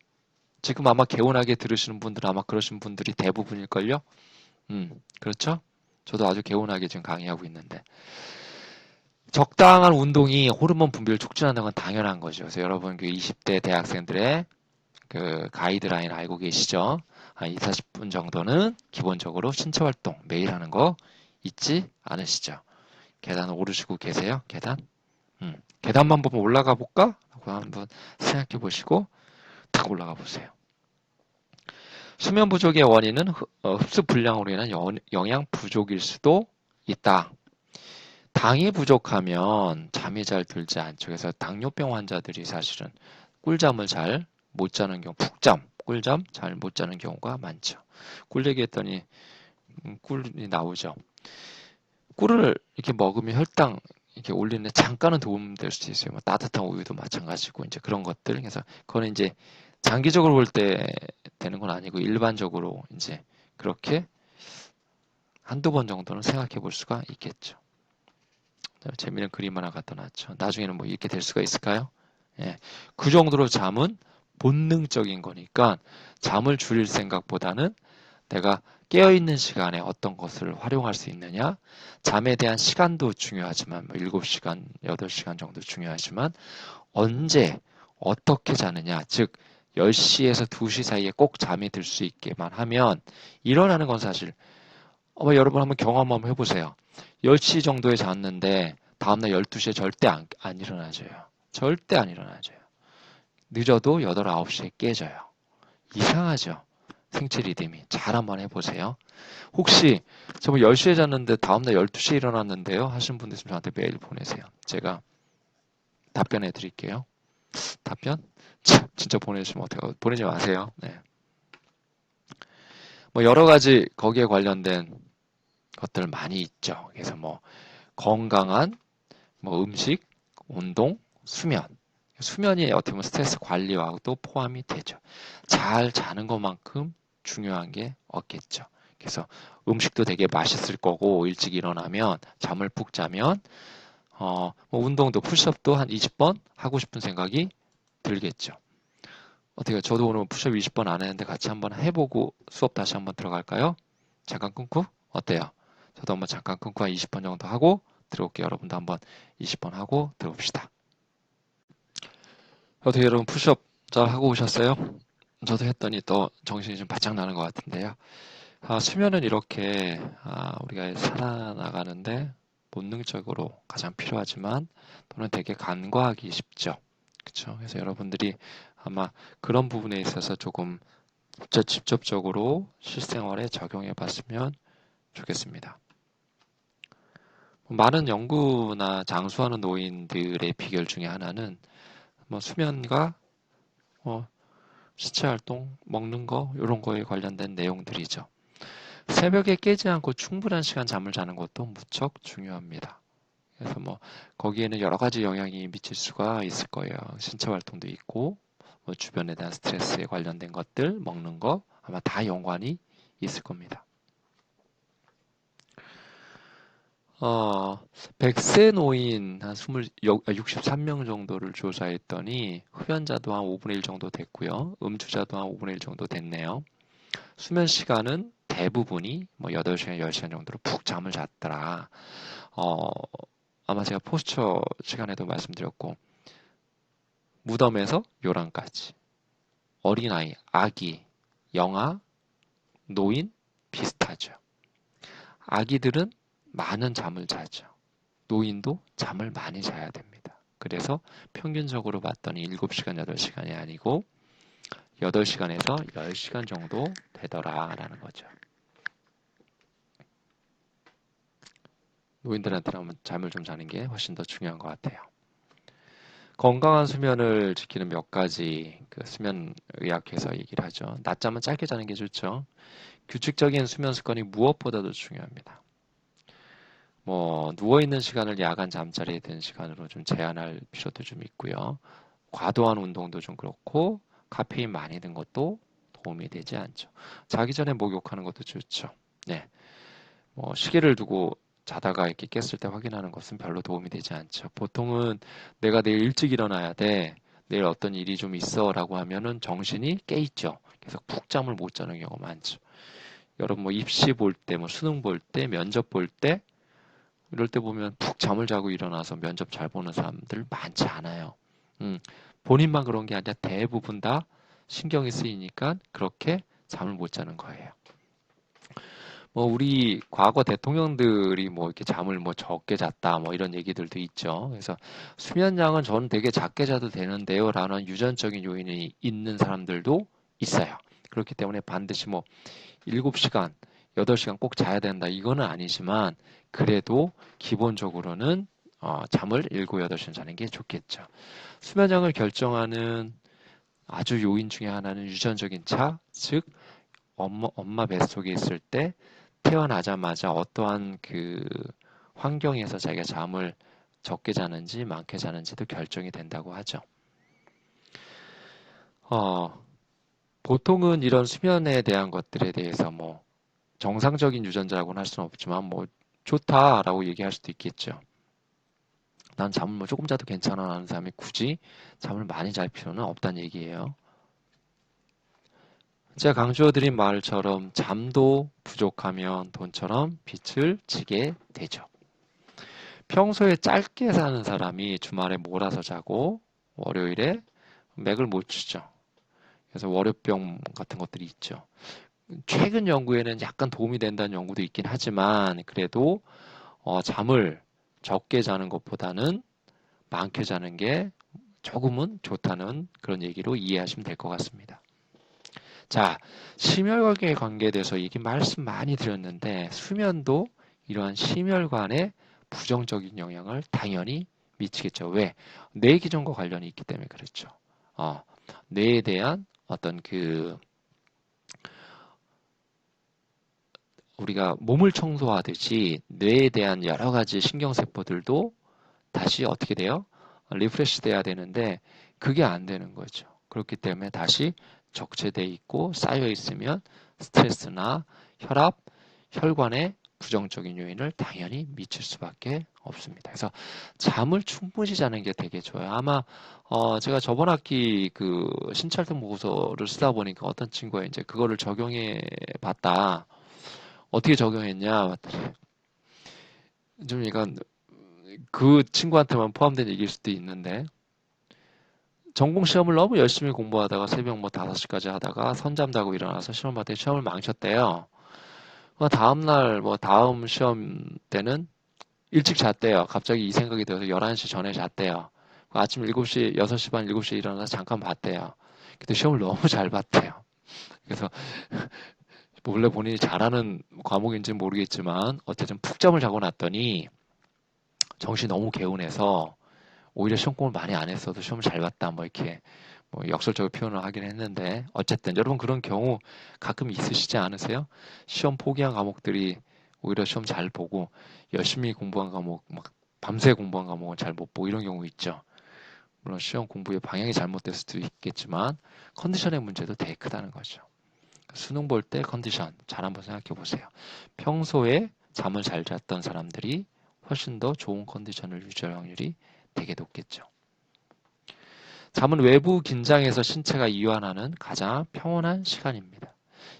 [SPEAKER 1] 지금 아마 개운하게 들으시는 분들은 아마 그러신 분들이 대부분일걸요? 그렇죠? 저도 아주 개운하게 지금 강의하고 있는데. 적당한 운동이 호르몬 분비를 촉진한다는 건 당연한 거죠. 그래서 여러분 그 20대 대학생들의 그 가이드라인 알고 계시죠? 한 2, 40분 정도는 기본적으로 신체 활동 매일 하는 거 잊지 않으시죠? 계단 오르시고 계세요? 계단? 계단만 보면 올라가 볼까? 라고 한번 생각해 보시고 딱 올라가 보세요. 수면 부족의 원인은 흡수 불량으로 인한 영양 부족일 수도 있다. 당이 부족하면 잠이 잘 들지 않죠. 그래서 당뇨병 환자들이 사실은 꿀잠을 잘 못 자는 경우, 꿀잠 잘 못 자는 경우가 많죠. 꿀 얘기했더니 꿀이 나오죠. 꿀을 이렇게 먹으면 혈당 이렇게 올리는 잠깐은 도움될 수 있어요. 뭐 따뜻한 우유도 마찬가지고 이제 그런 것들. 그래서 그거는 이제 장기적으로 볼 때 되는 건 아니고 일반적으로 이제 그렇게 한두 번 정도는 생각해 볼 수가 있겠죠. 재미있는 그림 하나 갖다 놨죠. 나중에는 뭐 이렇게 될 수가 있을까요? 예. 그 정도로 잠은 본능적인 거니까 잠을 줄일 생각보다는 내가 깨어있는 시간에 어떤 것을 활용할 수 있느냐. 잠에 대한 시간도 중요하지만, 뭐 7시간, 8시간 정도 중요하지만, 언제, 어떻게 자느냐. 즉, 10시에서 2시 사이에 꼭 잠이 들 수 있게만 하면, 일어나는 건 사실, 여러분 한번 경험 한번 해보세요. 10시 정도에 잤는데, 다음날 12시에 절대 안 일어나져요. 절대 안 일어나져요. 늦어도 8, 9시에 깨져요. 이상하죠? 생체 리듬이. 잘 한번 해보세요. 혹시 저 10시에 잤는데 다음날 12시에 일어났는데요? 하시는 분들 있으면 저한테 메일 보내세요. 제가 답변해 드릴게요. 답변? 진짜 보내주시면 어떡해요? 보내지 마세요. 네. 뭐 여러 가지 거기에 관련된 것들 많이 있죠. 그래서 뭐 건강한 뭐 음식, 운동, 수면. 수면이 어떻게 보면 스트레스 관리와도 포함이 되죠. 잘 자는 것만큼 중요한 게 없겠죠. 그래서 음식도 되게 맛있을 거고 일찍 일어나면 잠을 푹 자면 뭐 운동도 푸시업도 한 20번 하고 싶은 생각이 들겠죠. 어때요? 저도 오늘 푸시업 20번 안 했는데 같이 한번 해보고 수업 다시 한번 들어갈까요? 잠깐 끊고 어때요? 저도 한번 잠깐 끊고 한 20번 정도 하고 들어올게요. 여러분도 한번 20번 하고 들어봅시다. 어떻게 여러분 푸시업 잘 하고 오셨어요? 저도 했더니 또 정신이 좀 바짝 나는 것 같은데요. 수면은 이렇게 우리가 살아나가는데 본능적으로 가장 필요하지만 또는 되게 간과하기 쉽죠. 그렇죠? 그래서 여러분들이 아마 그런 부분에 있어서 조금 직접적으로 실생활에 적용해 봤으면 좋겠습니다. 많은 연구나 장수하는 노인들의 비결 중에 하나는 수면과 신체 활동, 먹는 거 이런 거에 관련된 내용들이죠. 새벽에 깨지 않고 충분한 시간 잠을 자는 것도 무척 중요합니다. 그래서 거기에는 여러 가지 영향이 미칠 수가 있을 거예요. 신체 활동도 있고 주변에 대한 스트레스에 관련된 것들, 먹는 거 아마 다 연관이 있을 겁니다. 100세 노인 한 63명 정도를 조사했더니 흡연자도 한 5분의 1 정도 됐고요. 음주자도 한 5분의 1 정도 됐네요. 수면 시간은 대부분이 8시간, 10시간 정도로 푹 잠을 잤더라. 아마 제가 포스처 시간에도 말씀드렸고 무덤에서 요람까지 어린아이, 아기, 영아, 노인 비슷하죠. 아기들은 많은 잠을 자죠. 노인도 잠을 많이 자야 됩니다. 그래서 평균적으로 봤더니 7시간, 8시간이 아니고 8시간에서 10시간 정도 되더라라는 거죠. 노인들한테는 잠을 좀 자는 게 훨씬 더 중요한 것 같아요. 건강한 수면을 지키는 몇 가지 수면의학에서 얘기를 하죠. 낮잠은 짧게 자는 게 좋죠. 규칙적인 수면 습관이 무엇보다도 중요합니다. 누워있는 시간을 야간 잠자리에 든 시간으로 좀 제한할 필요도 좀 있고요. 과도한 운동도 좀 그렇고, 카페인 많이 든 것도 도움이 되지 않죠. 자기 전에 목욕하는 것도 좋죠. 네. 시계를 두고 자다가 이렇게 깼을 때 확인하는 것은 별로 도움이 되지 않죠. 보통은 내가 내일 일찍 일어나야 돼. 내일 어떤 일이 좀 있어 라고 하면은 정신이 깨있죠. 그래서 푹 잠을 못 자는 경우가 많죠. 여러분 입시 볼 때, 수능 볼 때, 면접 볼 때, 이럴 때 보면 푹 잠을 자고 일어나서 면접 잘 보는 사람들 많지 않아요. 본인만 그런 게 아니라 대부분 다 신경이 쓰이니까 그렇게 잠을 못 자는 거예요. 우리 과거 대통령들이 이렇게 잠을 적게 잤다 이런 얘기들도 있죠. 그래서 수면량은 저는 되게 작게 자도 되는데요 라는 유전적인 요인이 있는 사람들도 있어요. 그렇기 때문에 반드시 7시간, 8시간 꼭 자야 된다 이거는 아니지만 그래도 기본적으로는 잠을 7, 8시간 자는 게 좋겠죠. 수면량을 결정하는 아주 요인 중에 하나는 유전적인 차, 즉 엄마 뱃속에 있을 때 태어나자마자 어떠한 환경에서 자기가 잠을 적게 자는지 많게 자는지도 결정이 된다고 하죠. 보통은 이런 수면에 대한 것들에 대해서 정상적인 유전자라고는 할 수는 없지만 좋다라고 얘기할 수도 있겠죠. 난 잠을 조금 자도 괜찮아 하는 사람이 굳이 잠을 많이 잘 필요는 없다는 얘기예요. 제가 강조드린 말처럼 잠도 부족하면 돈처럼 빛을 지게 되죠. 평소에 짧게 사는 사람이 주말에 몰아서 자고 월요일에 맥을 못 추죠. 그래서 월요병 같은 것들이 있죠. 최근 연구에는 약간 도움이 된다는 연구도 있긴 하지만 그래도 잠을 적게 자는 것보다는 많게 자는 게 조금은 좋다는 그런 얘기로 이해하시면 될 것 같습니다. 자, 심혈관계에 관계돼서 얘기 말씀 많이 드렸는데 수면도 이러한 심혈관에 부정적인 영향을 당연히 미치겠죠. 왜? 뇌 기전과 관련이 있기 때문에 그렇죠. 뇌에 대한 어떤 우리가 몸을 청소하듯이 뇌에 대한 여러 가지 신경세포들도 다시 어떻게 돼요? 리프레시 돼야 되는데 그게 안 되는 거죠. 그렇기 때문에 다시 적체돼 있고 쌓여 있으면 스트레스나 혈압, 혈관에 부정적인 요인을 당연히 미칠 수밖에 없습니다. 그래서 잠을 충분히 자는 게 되게 좋아요. 아마 제가 저번 학기 신찰등 보고서를 쓰다 보니까 어떤 친구가 이제 그거를 적용해 봤다. 어떻게 적용했냐? 좀 이건 그 친구한테만 포함된 얘기일 수도 있는데 전공 시험을 너무 열심히 공부하다가 새벽 뭐 5시까지 하다가 선잠 자고 일어나서 시험 봤더니 시험을 망쳤대요. 다음날 뭐 다음 시험 때는 일찍 잤대요. 갑자기 이 생각이 들어서 11시 전에 잤대요. 아침 7시, 6시 반, 7시에 일어나서 잠깐 봤대요. 근데 시험을 너무 잘 봤대요. 그래서 원래 본인이 잘하는 과목인지는 모르겠지만 어쨌든 푹 잠을 자고 났더니 정신이 너무 개운해서 오히려 시험 공부를 많이 안 했어도 시험을 잘 봤다 뭐 이렇게 뭐 역설적으로 표현을 하긴 했는데 어쨌든 여러분 그런 경우 가끔 있으시지 않으세요? 시험 포기한 과목들이 오히려 시험 잘 보고 열심히 공부한 과목 막 밤새 공부한 과목은 잘 못 보고 이런 경우 있죠. 물론 시험 공부의 방향이 잘못될 수도 있겠지만 컨디션의 문제도 되게 크다는 거죠. 수능 볼 때 컨디션 잘 한번 생각해 보세요. 평소에 잠을 잘 잤던 사람들이 훨씬 더 좋은 컨디션을 유지할 확률이 되게 높겠죠. 잠은 외부 긴장에서 신체가 이완하는 가장 평온한 시간입니다.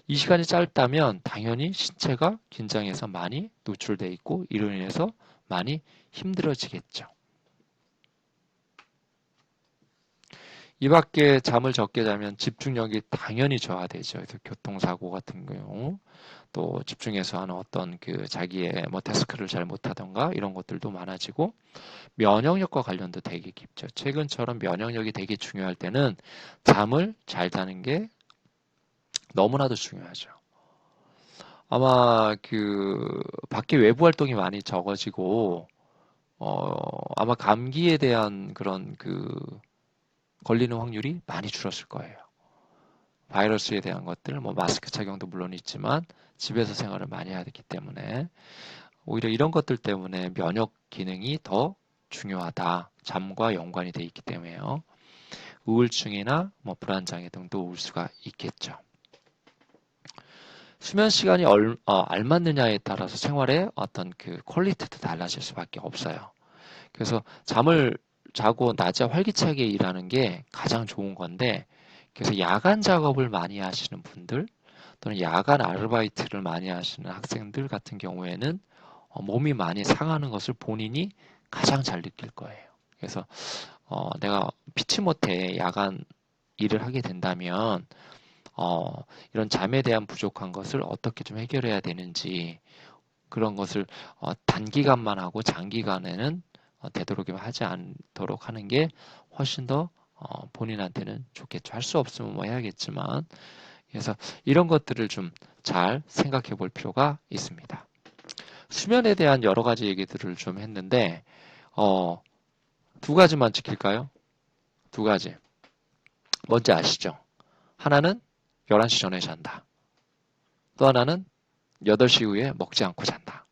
[SPEAKER 1] 이 시간이 짧다면 당연히 신체가 긴장에서 많이 노출돼 있고 이로 인해서 많이 힘들어지겠죠. 이 밖에 잠을 적게 자면 집중력이 당연히 저하되죠. 그래서 교통사고 같은 경우 또 집중해서 하는 어떤 그 자기의 뭐 태스크를 잘 못하던가 이런 것들도 많아지고 면역력과 관련도 되게 깊죠. 최근처럼 면역력이 되게 중요할 때는 잠을 잘 자는 게 너무나도 중요하죠. 아마 그 밖에 외부 활동이 많이 적어지고 아마 감기에 대한 그런 그 걸리는 확률이 많이 줄었을 거예요. 바이러스에 대한 것들, 뭐 마스크 착용도 물론 있지만 집에서 생활을 많이 해야 되기 때문에 오히려 이런 것들 때문에 면역 기능이 더 중요하다. 잠과 연관이 돼 있기 때문에요. 우울증이나 뭐 불안장애 등도 올 수가 있겠죠. 수면 시간이 알맞느냐에 따라서 생활의 어떤 그 퀄리티도 달라질 수밖에 없어요. 그래서 잠을 자고 낮에 활기차게 일하는 게 가장 좋은 건데, 그래서 야간 작업을 많이 하시는 분들 또는 야간 아르바이트를 많이 하시는 학생들 같은 경우에는 몸이 많이 상하는 것을 본인이 가장 잘 느낄 거예요. 그래서 내가 피치 못해 야간 일을 하게 된다면 이런 잠에 대한 부족한 것을 어떻게 좀 해결해야 되는지 그런 것을 단기간만 하고 장기간에는 되도록이면 하지 않도록 하는 게 훨씬 더 본인한테는 좋겠죠. 할 수 없으면 뭐 해야겠지만 그래서 이런 것들을 좀 잘 생각해 볼 필요가 있습니다. 수면에 대한 여러 가지 얘기들을 좀 했는데 두 가지만 지킬까요? 두 가지. 뭔지 아시죠? 하나는 11시 전에 잔다. 또 하나는 8시 이후에 먹지 않고 잔다.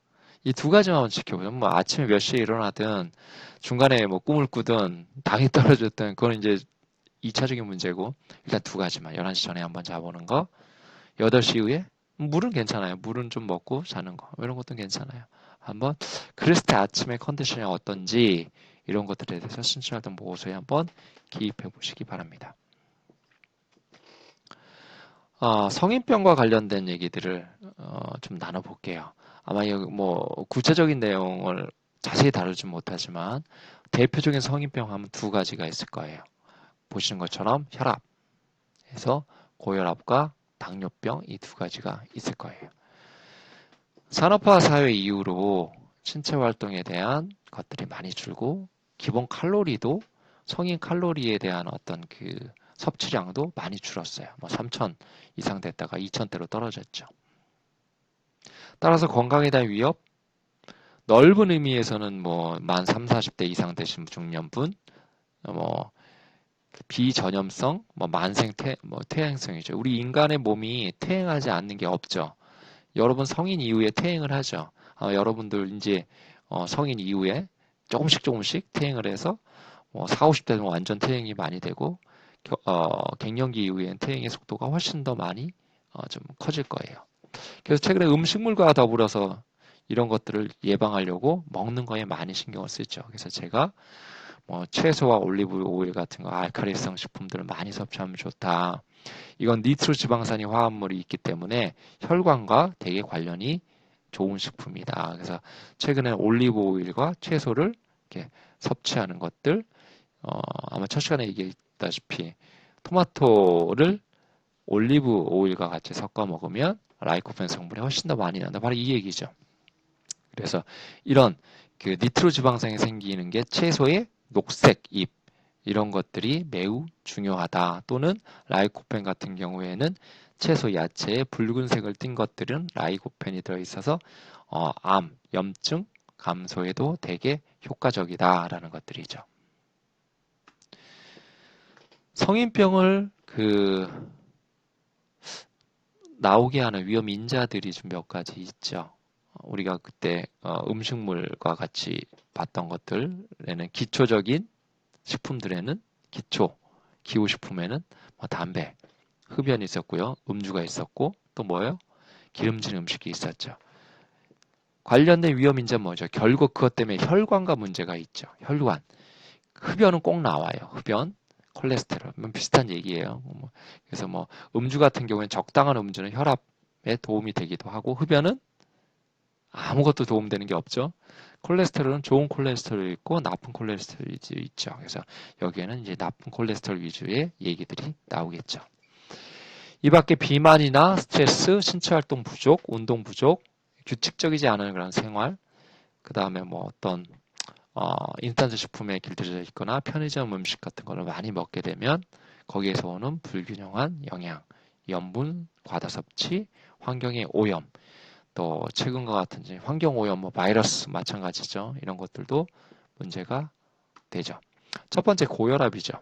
[SPEAKER 1] 이 두 가지만 지켜보면 뭐 아침에 몇 시에 일어나든 중간에 뭐 꿈을 꾸든 당이 떨어졌든 그건 이제 2차적인 문제고 일단 두 가지만 11시 전에 한번 자보는 거 8시 이후에 물은 괜찮아요. 물은 좀 먹고 자는 거 이런 것도 괜찮아요. 한번 그랬을 때 아침에 컨디션이 어떤지 이런 것들에 대해서 신중하던 보고서에 한번 기입해 보시기 바랍니다. 성인병과 관련된 얘기들을 좀 나눠볼게요. 아마 여기 뭐 구체적인 내용을 자세히 다루지 못하지만 대표적인 성인병 하면 두 가지가 있을 거예요. 보시는 것처럼 혈압에서 고혈압과 당뇨병 이 두 가지가 있을 거예요. 산업화 사회 이후로 신체 활동에 대한 것들이 많이 줄고 기본 칼로리도 성인 칼로리에 대한 어떤 그 섭취량도 많이 줄었어요. 뭐 3,000 이상 됐다가 2,000대로 떨어졌죠. 따라서 건강에 대한 위협, 넓은 의미에서는 뭐 만 3, 40대 이상 되신 중년분, 뭐 비전염성, 뭐 만생 뭐 퇴행성이죠. 우리 인간의 몸이 퇴행하지 않는 게 없죠. 여러분 성인 이후에 퇴행을 하죠. 여러분들 이제 성인 이후에 조금씩 퇴행을 해서 4, 50대는 완전 퇴행이 많이 되고 갱년기 이후에는 퇴행의 속도가 훨씬 더 많이 좀 커질 거예요. 그래서 최근에 음식물과 더불어서 이런 것들을 예방하려고 먹는 거에 많이 신경을 쓰죠. 그래서 제가 뭐 채소와 올리브 오일 같은 거 알칼리성 식품들을 많이 섭취하면 좋다. 이건 니트로 지방산이 화합물이 있기 때문에 혈관과 되게 관련이 좋은 식품이다. 그래서 최근에 올리브 오일과 채소를 이렇게 섭취하는 것들, 아마 첫 시간에 얘기했다시피 토마토를 올리브 오일과 같이 섞어 먹으면 라이코펜 성분이 훨씬 더 많이 난다. 바로 이 얘기죠. 그래서 이런 그 니트로 지방산이 생기는 게 채소의 녹색 잎 이런 것들이 매우 중요하다. 또는 라이코펜 같은 경우에는 채소 야채에 붉은색을 띤 것들은 라이코펜이 들어있어서 암, 염증 감소에도 되게 효과적이다라는 것들이죠. 성인병을 나오게 하는 위험 인자들이 좀 몇 가지 있죠. 우리가 그때 음식물과 같이 봤던 것들에는 기초적인 식품들에는 기호식품에는 뭐 담배, 흡연이 있었고요. 음주가 있었고 또 뭐예요? 기름진 음식이 있었죠. 관련된 위험 인자는 뭐죠? 결국 그것 때문에 혈관과 문제가 있죠. 혈관. 흡연은 꼭 나와요. 흡연, 콜레스테롤. 비슷한 얘기예요. 그래서 뭐 음주 같은 경우에는 적당한 음주는 혈압에 도움이 되기도 하고 흡연은 아무것도 도움되는 게 없죠. 콜레스테롤은 좋은 콜레스테롤이 있고 나쁜 콜레스테롤이 있죠. 그래서 여기에는 이제 나쁜 콜레스테롤 위주의 얘기들이 나오겠죠. 이 밖에 비만이나 스트레스, 신체 활동 부족, 운동 부족, 규칙적이지 않은 그런 생활, 그 다음에 뭐 어떤 인스턴트 식품에 길들여져 있거나 편의점 음식 같은 거를 많이 먹게 되면 거기에서 오는 불균형한 영양, 염분, 과다 섭취, 환경의 오염, 또 최근과 같은 환경 오염, 뭐 바이러스 마찬가지죠. 이런 것들도 문제가 되죠. 첫 번째 고혈압이죠.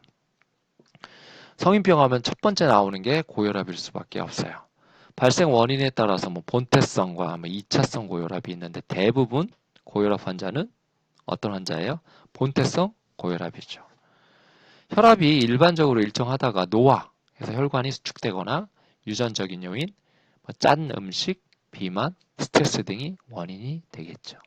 [SPEAKER 1] 성인병 하면 첫 번째 나오는 게 고혈압일 수밖에 없어요. 발생 원인에 따라서 뭐 본태성과 2차성 고혈압이 있는데 대부분 고혈압 환자는 어떤 환자예요? 본태성 고혈압이죠. 혈압이 일반적으로 일정하다가 노화, 해서 혈관이 수축되거나 유전적인 요인, 짠 음식, 비만, 스트레스 등이 원인이 되겠죠.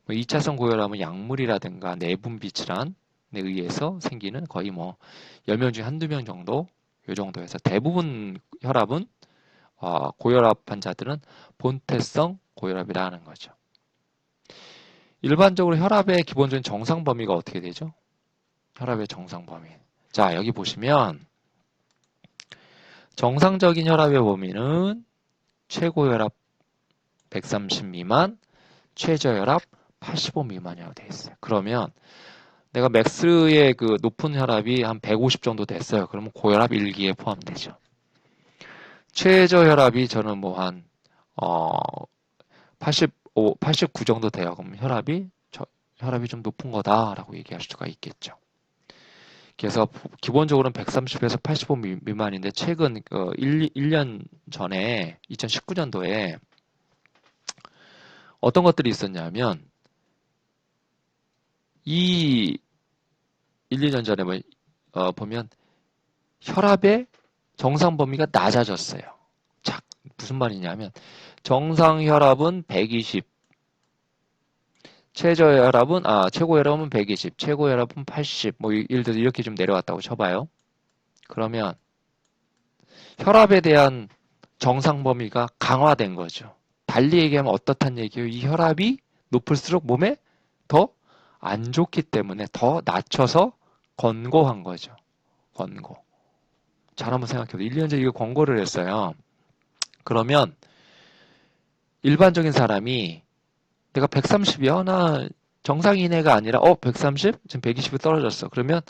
[SPEAKER 1] 2차성 고혈압은 약물이라든가 내분비 질환에 의해서 생기는 거의 10명 중에 한두 명 정도, 이 정도에서 대부분 혈압은 고혈압 환자들은 본태성 고혈압이라는 거죠. 일반적으로 혈압의 기본적인 정상 범위가 어떻게 되죠? 혈압의 정상 범위. 자, 여기 보시면 정상적인 혈압의 범위는 최고혈압 130 미만, 최저혈압 85 미만이라고 되어 있어요. 그러면 내가 맥스의 그 높은 혈압이 한 150 정도 됐어요. 그러면 고혈압 1기에 포함되죠. 최저혈압이 저는 뭐 한 89 정도 돼요. 그럼 혈압이 좀 높은 거다라고 얘기할 수가 있겠죠. 그래서 기본적으로는 130에서 85 미만인데 최근 1년 전에 2019년도에 어떤 것들이 있었냐면 이 1, 2년 전에 보면 혈압의 정상 범위가 낮아졌어요. 자, 무슨 말이냐면 정상 혈압은 120, 최고혈압은 120, 최고혈압은 80, 예를 들어 이렇게 좀 내려왔다고 쳐봐요. 그러면 혈압에 대한 정상 범위가 강화된 거죠. 달리 얘기하면 어떻단 얘기예요? 이 혈압이 높을수록 몸에 더 안 좋기 때문에 더 낮춰서 권고한 거죠. 권고. 잘 한번 생각해보세요. 1년 전에 이거 권고를 했어요. 그러면 일반적인 사람이 내가 130이야? 나 정상 이내가 아니라 130? 지금 120이 떨어졌어. 그러면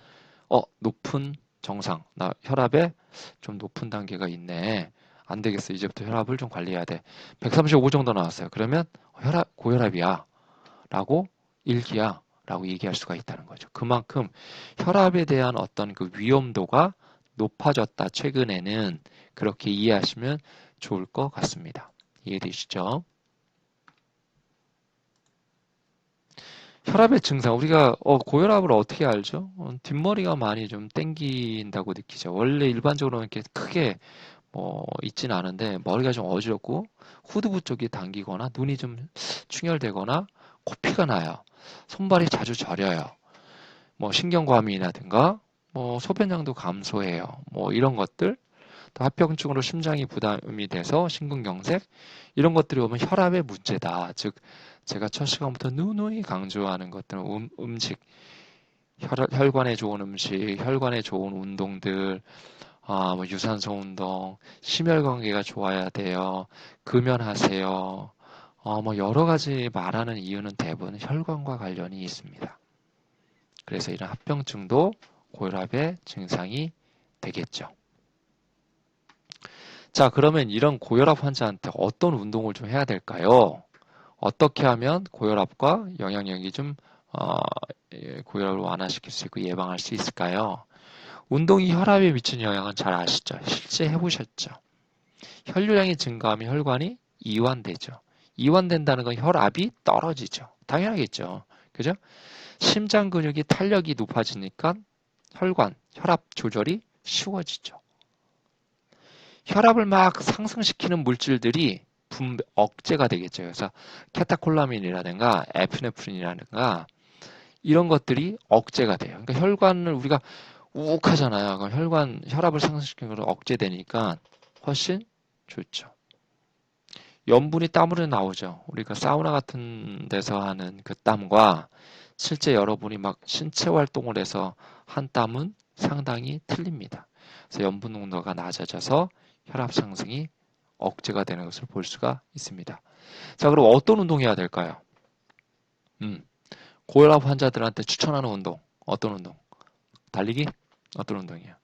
[SPEAKER 1] 높은 정상. 나 혈압에 좀 높은 단계가 있네. 안 되겠어. 이제부터 혈압을 좀 관리해야 돼. 135 정도 나왔어요. 그러면 고혈압이야. 라고 1기야. 라고 얘기할 수가 있다는 거죠. 그만큼 혈압에 대한 어떤 그 위험도가 높아졌다. 최근에는 그렇게 이해하시면 좋을 것 같습니다. 이해되시죠? 혈압의 증상, 우리가 고혈압을 어떻게 알죠? 뒷머리가 많이 좀 땡긴다고 느끼죠. 원래 일반적으로 이렇게 크게 있진 않은데 머리가 좀 어지럽고 후두부 쪽이 당기거나 눈이 좀 충혈되거나 코피가 나요. 손발이 자주 저려요. 신경과민이라든가 소변량도 감소해요. 이런 것들. 또 합병증으로 심장이 부담이 돼서 심근경색 이런 것들이 오면 혈압의 문제다. 즉 제가 첫 시간부터 누누이 강조하는 것들은 음식, 혈관에 좋은 음식, 혈관에 좋은 운동들, 뭐 유산소 운동, 심혈관계가 좋아야 돼요. 금연하세요. 뭐 여러 가지 말하는 이유는 대부분 혈관과 관련이 있습니다. 그래서 이런 합병증도 고혈압의 증상이 되겠죠. 자, 그러면 이런 고혈압 환자한테 어떤 운동을 좀 해야 될까요? 어떻게 하면 고혈압과 영향력이 좀 고혈압을 완화시킬 수 있고 예방할 수 있을까요? 운동이 혈압에 미치는 영향은 잘 아시죠? 실제 해보셨죠? 혈류량이 증가하면 혈관이 이완되죠. 이완된다는 건 혈압이 떨어지죠. 당연하겠죠. 그죠? 심장 근육이 탄력이 높아지니까 혈압 조절이 쉬워지죠. 혈압을 막 상승시키는 물질들이 억제가 되겠죠. 그래서 케타콜라민이라든가 에피네프린이라든가 이런 것들이 억제가 돼요. 그러니까 혈관을 우리가 우욱하잖아요. 그럼 혈압을 상승시키는 걸 억제되니까 훨씬 좋죠. 염분이 땀으로 나오죠. 우리가 사우나 같은 데서 하는 그 땀과 실제 여러분이 막 신체 활동을 해서 한 땀은 상당히 틀립니다. 그래서 염분 농도가 낮아져서 혈압 상승이 억제가 되는 것을 볼 수가 있습니다. 자, 그럼 어떤 운동해야 될까요? 고혈압 환자들한테 추천하는 운동, 어떤 운동? 달리기? 어떤 운동이에요?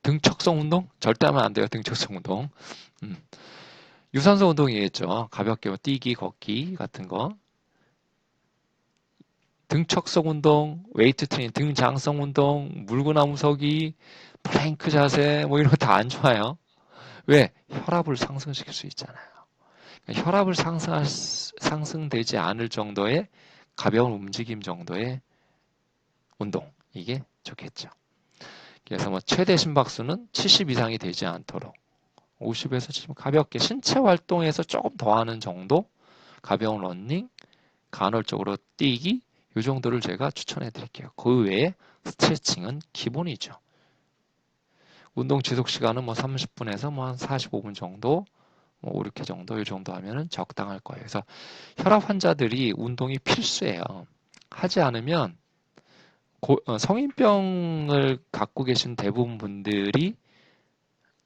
[SPEAKER 1] 등척성 운동? 절대 하면 안 돼요, 등척성 운동. 유산소 운동이겠죠. 가볍게 뭐 뛰기, 걷기 같은 거. 등척성 운동, 웨이트 트레이닝, 등장성 운동, 물구나무 서기, 플랭크 자세, 뭐 이런 거 다 안 좋아요. 왜? 혈압을 상승시킬 수 있잖아요. 그러니까 혈압을 상승되지 않을 정도의 가벼운 움직임 정도의 운동. 이게 좋겠죠. 그래서 뭐 최대 심박수는 70 이상이 되지 않도록 50에서 70 가볍게 신체 활동에서 조금 더 하는 정도 가벼운 러닝, 간헐적으로 뛰기 이 정도를 제가 추천해 드릴게요. 그 외에 스트레칭은 기본이죠. 운동 지속 시간은 뭐 30분에서 뭐 한 45분 정도, 뭐 5, 6회 정도, 이 정도 하면은 적당할 거예요. 그래서 혈압 환자들이 운동이 필수예요. 하지 않으면 성인병을 갖고 계신 대부분 분들이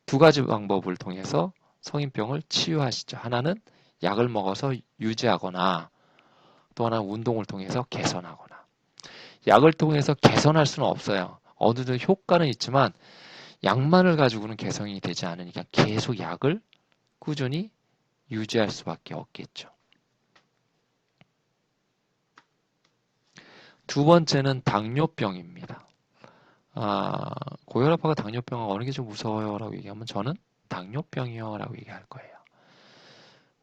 [SPEAKER 1] 두 가지 방법을 통해서 성인병을 치유하시죠. 하나는 약을 먹어서 유지하거나 또 하나는 운동을 통해서 개선하거나. 약을 통해서 개선할 수는 없어요. 어느 정도 효과는 있지만 약만을 가지고는 개선이 되지 않으니까 계속 약을 꾸준히 유지할 수밖에 없겠죠. 두 번째는 당뇨병입니다. 고혈압하고 당뇨병은 어느 게 좀 무서워요? 라고 얘기하면 저는 당뇨병이요 라고 얘기할 거예요.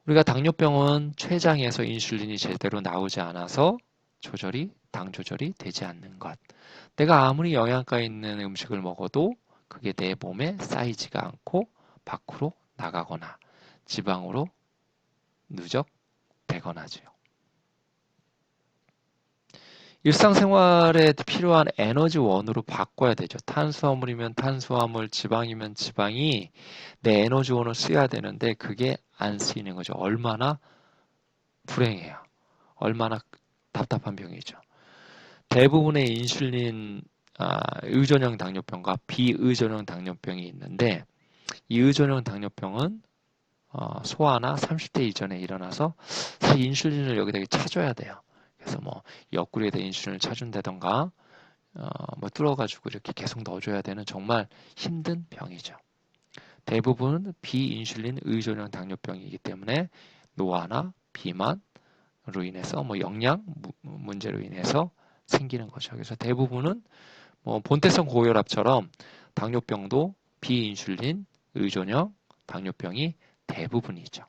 [SPEAKER 1] 우리가 당뇨병은 췌장에서 인슐린이 제대로 나오지 않아서 당 조절이 되지 않는 것. 내가 아무리 영양가 있는 음식을 먹어도 그게 내 몸에 쌓이지가 않고 밖으로 나가거나 지방으로 누적되거나죠. 일상생활에 필요한 에너지원으로 바꿔야 되죠. 탄수화물이면 탄수화물, 지방이면 지방이 내 에너지원을 써야 되는데 그게 안 쓰이는 거죠. 얼마나 불행해요. 얼마나 답답한 병이죠. 대부분의 인슐린 의존형 당뇨병과 비의존형 당뇨병이 있는데 이 의존형 당뇨병은 소아나 30대 이전에 일어나서 사실 인슐린을 여기다 찾아야 돼요. 그래서 뭐 옆구리에다 인슐린을 찾은다던가 뭐 뚫어가지고 이렇게 계속 넣어줘야 되는 정말 힘든 병이죠. 대부분은 비인슐린 의존형 당뇨병이기 때문에 노화나 비만으로 인해서 뭐 영양 문제로 인해서 생기는 거죠. 그래서 대부분은 뭐 본태성 고혈압처럼 당뇨병도 비인슐린 의존형 당뇨병이 대부분이죠.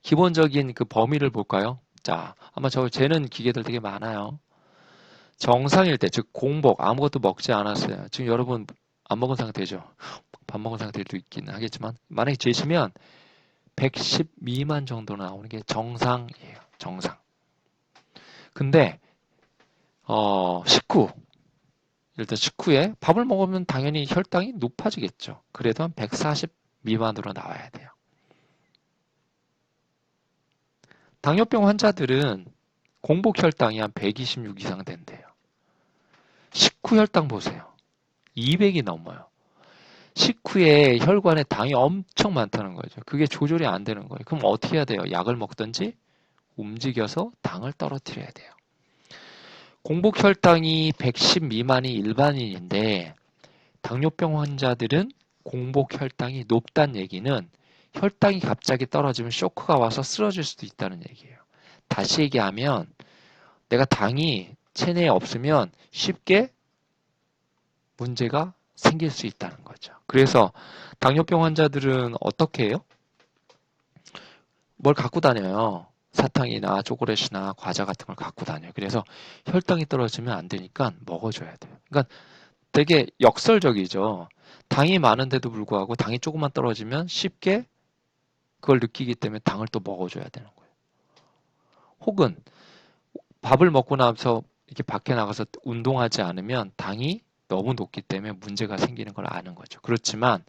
[SPEAKER 1] 기본적인 그 범위를 볼까요? 자, 아마 재는 기계들 되게 많아요. 정상일 때, 즉 공복, 아무것도 먹지 않았어요. 지금 여러분 안 먹은 상태죠. 밥 먹은 상태도 있긴 하겠지만 만약에 재시면 110 미만 정도 나오는 게 정상이에요. 정상. 근데 식후 일단 식후에 밥을 먹으면 당연히 혈당이 높아지겠죠. 그래도 한 140 미만으로 나와야 돼요. 당뇨병 환자들은 공복 혈당이 한 126 이상 된대요. 식후 혈당 보세요. 200이 넘어요. 식후에 혈관에 당이 엄청 많다는 거죠. 그게 조절이 안 되는 거예요. 그럼 어떻게 해야 돼요? 약을 먹든지 움직여서 당을 떨어뜨려야 돼요. 공복 혈당이 110 미만이 일반인인데 당뇨병 환자들은 공복 혈당이 높다는 얘기는 혈당이 갑자기 떨어지면 쇼크가 와서 쓰러질 수도 있다는 얘기예요. 다시 얘기하면 내가 당이 체내에 없으면 쉽게 문제가 생길 수 있다는 거죠. 그래서 당뇨병 환자들은 어떻게 해요? 뭘 갖고 다녀요. 사탕이나 초콜릿이나 과자 같은 걸 갖고 다녀요. 그래서 혈당이 떨어지면 안 되니까 먹어줘야 돼요. 그러니까 되게 역설적이죠. 당이 많은데도 불구하고 당이 조금만 떨어지면 쉽게 그걸 느끼기 때문에 당을 또 먹어줘야 되는 거예요. 혹은 밥을 먹고 나서 이렇게 밖에 나가서 운동하지 않으면 당이 너무 높기 때문에 문제가 생기는 걸 아는 거죠. 그렇지만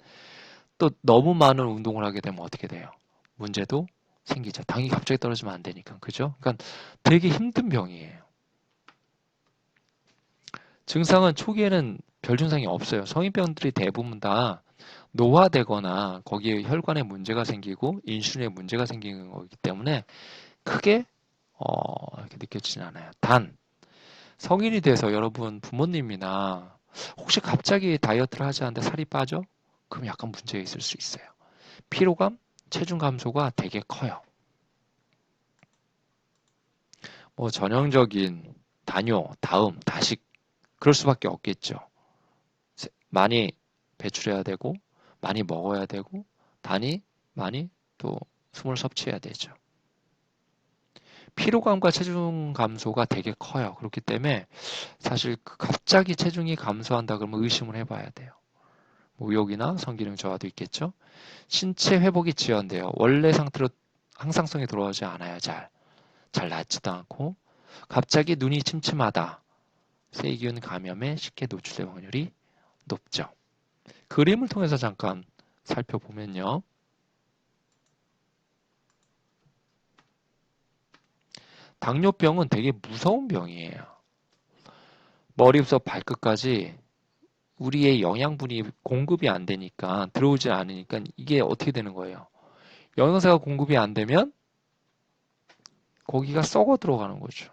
[SPEAKER 1] 또 너무 많은 운동을 하게 되면 어떻게 돼요? 문제도 생기죠. 당이 갑자기 떨어지면 안 되니까. 그죠? 그러니까 되게 힘든 병이에요. 증상은 초기에는 별 증상이 없어요. 성인병들이 대부분 다 노화되거나 거기에 혈관에 문제가 생기고 인슐린에 문제가 생기는 거기 때문에 크게 이렇게 느껴지진 않아요. 단 성인이 돼서 여러분 부모님이나 혹시 갑자기 다이어트를 하지 않는데 살이 빠져? 그럼 약간 문제가 있을 수 있어요. 피로감, 체중 감소가 되게 커요. 뭐 전형적인 다뇨, 다음, 다식 그럴 수밖에 없겠죠. 많이 배출해야 되고 많이 먹어야 되고 단이 많이 또 숨을 섭취해야 되죠. 피로감과 체중 감소가 되게 커요. 그렇기 때문에 사실 갑자기 체중이 감소한다 그러면 의심을 해봐야 돼요. 무욕이나 성기능 저하도 있겠죠. 신체 회복이 지연돼요. 원래 상태로 항상성이 돌아오지 않아요. 잘 낫지도 않고 갑자기 눈이 침침하다. 세균 감염에 쉽게 노출될 확률이 높죠. 그림을 통해서 잠깐 살펴보면요. 당뇨병은 되게 무서운 병이에요. 머리부터 발끝까지 우리의 영양분이 공급이 안 되니까 들어오지 않으니까 이게 어떻게 되는 거예요? 영양소가 공급이 안 되면 고기가 썩어 들어가는 거죠.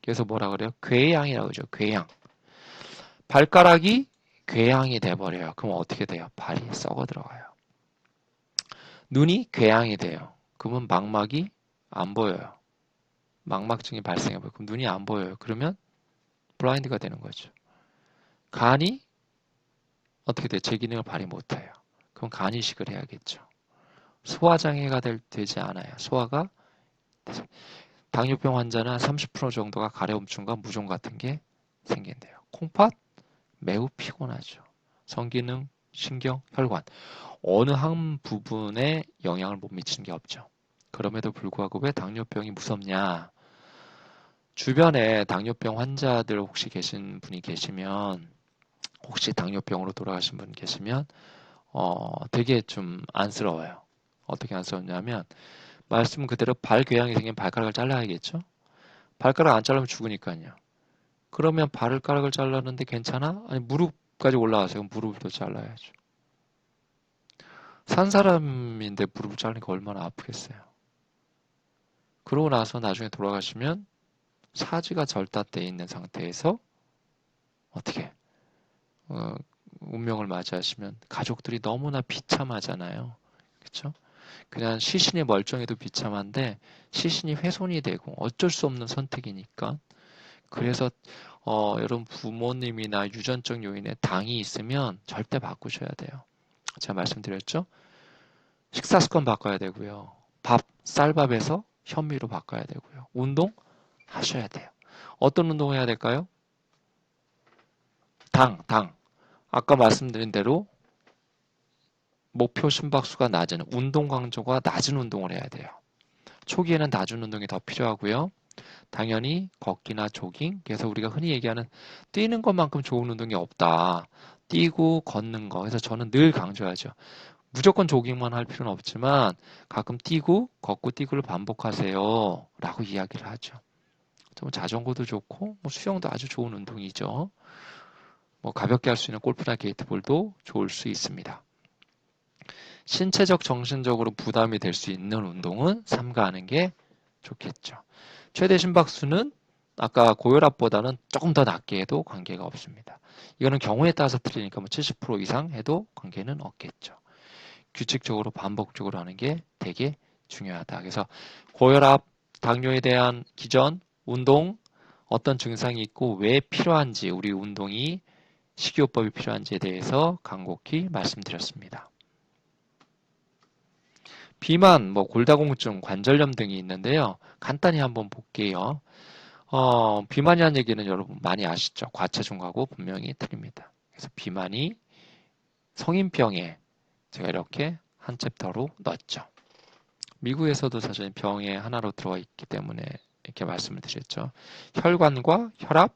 [SPEAKER 1] 그래서 뭐라 그래요? 궤양이라고 그러죠. 궤양. 발가락이 궤양이 돼버려요. 그럼 어떻게 돼요? 발이 썩어 들어가요. 눈이 궤양이 돼요. 그러면 망막이 안 보여요. 망막증이 발생해버려요. 그럼 눈이 안 보여요. 그러면 블라인드가 되는 거죠. 간이 어떻게 돼요? 제 기능을 발휘 못해요. 그럼 간 이식을 해야겠죠. 소화장애가 되지 않아요. 소화가 당뇨병 환자는 30% 정도가 가래움증과 무좀 같은 게 생긴대요. 콩팥 매우 피곤하죠. 성기능, 신경, 혈관 어느 한 부분에 영향을 못 미치는 게 없죠. 그럼에도 불구하고 왜 당뇨병이 무섭냐? 주변에 당뇨병 환자들 혹시 계신 분이 계시면 혹시 당뇨병으로 돌아가신 분 계시면 되게 좀 안쓰러워요. 어떻게 안쓰럽냐면 말씀 그대로 발궤양이 생긴 발가락을 잘라야겠죠? 발가락 안 자르면 죽으니까요. 그러면 발가락을 잘랐는데 괜찮아? 아니 무릎까지 올라가세요. 그럼 무릎도 잘라야죠. 산 사람인데 무릎을 자르니까 얼마나 아프겠어요. 그러고 나서 나중에 돌아가시면 사지가 절단돼 있는 상태에서 어떻게 어, 운명을 맞이하시면 가족들이 너무나 비참하잖아요. 그렇죠? 그냥 시신이 멀쩡해도 비참한데 시신이 훼손이 되고 어쩔 수 없는 선택이니까 그래서 여러분 부모님이나 유전적 요인에 당이 있으면 절대 바꾸셔야 돼요. 제가 말씀드렸죠? 식사 습관 바꿔야 되고요. 밥, 쌀밥에서 현미로 바꿔야 되고요. 운동 하셔야 돼요. 어떤 운동 해야 될까요? 당. 아까 말씀드린 대로 목표 심박수가 낮은 운동 강도가 낮은 운동을 해야 돼요. 초기에는 낮은 운동이 더 필요하고요. 당연히 걷기나 조깅, 그래서 우리가 흔히 얘기하는 뛰는 것만큼 좋은 운동이 없다. 뛰고 걷는 거. 그래서 저는 늘 강조하죠. 무조건 조깅만 할 필요는 없지만 가끔 뛰고 걷고 뛰고를 반복하세요. 라고 이야기를 하죠. 좀 자전거도 좋고 뭐 수영도 아주 좋은 운동이죠. 뭐 가볍게 할 수 있는 골프나 게이트볼도 좋을 수 있습니다. 신체적, 정신적으로 부담이 될 수 있는 운동은 삼가하는 게 좋겠죠. 최대 심박수는 아까 고혈압보다는 조금 더 낮게 해도 관계가 없습니다. 이거는 경우에 따라서 틀리니까 뭐 70% 이상 해도 관계는 없겠죠. 규칙적으로 반복적으로 하는 게 되게 중요하다. 그래서 고혈압, 당뇨에 대한 기전, 운동, 어떤 증상이 있고 왜 필요한지, 우리 운동이 식이요법이 필요한지에 대해서 간곡히 말씀드렸습니다. 비만, 뭐 골다공증, 관절염 등이 있는데요. 간단히 한번 볼게요. 비만이라는 얘기는 여러분 많이 아시죠? 과체중하고 분명히 틀립니다. 그래서 비만이 성인병에 제가 이렇게 한 챕터로 넣었죠. 미국에서도 사실 병의 하나로 들어와 있기 때문에 이렇게 말씀을 드렸죠. 혈관과 혈압,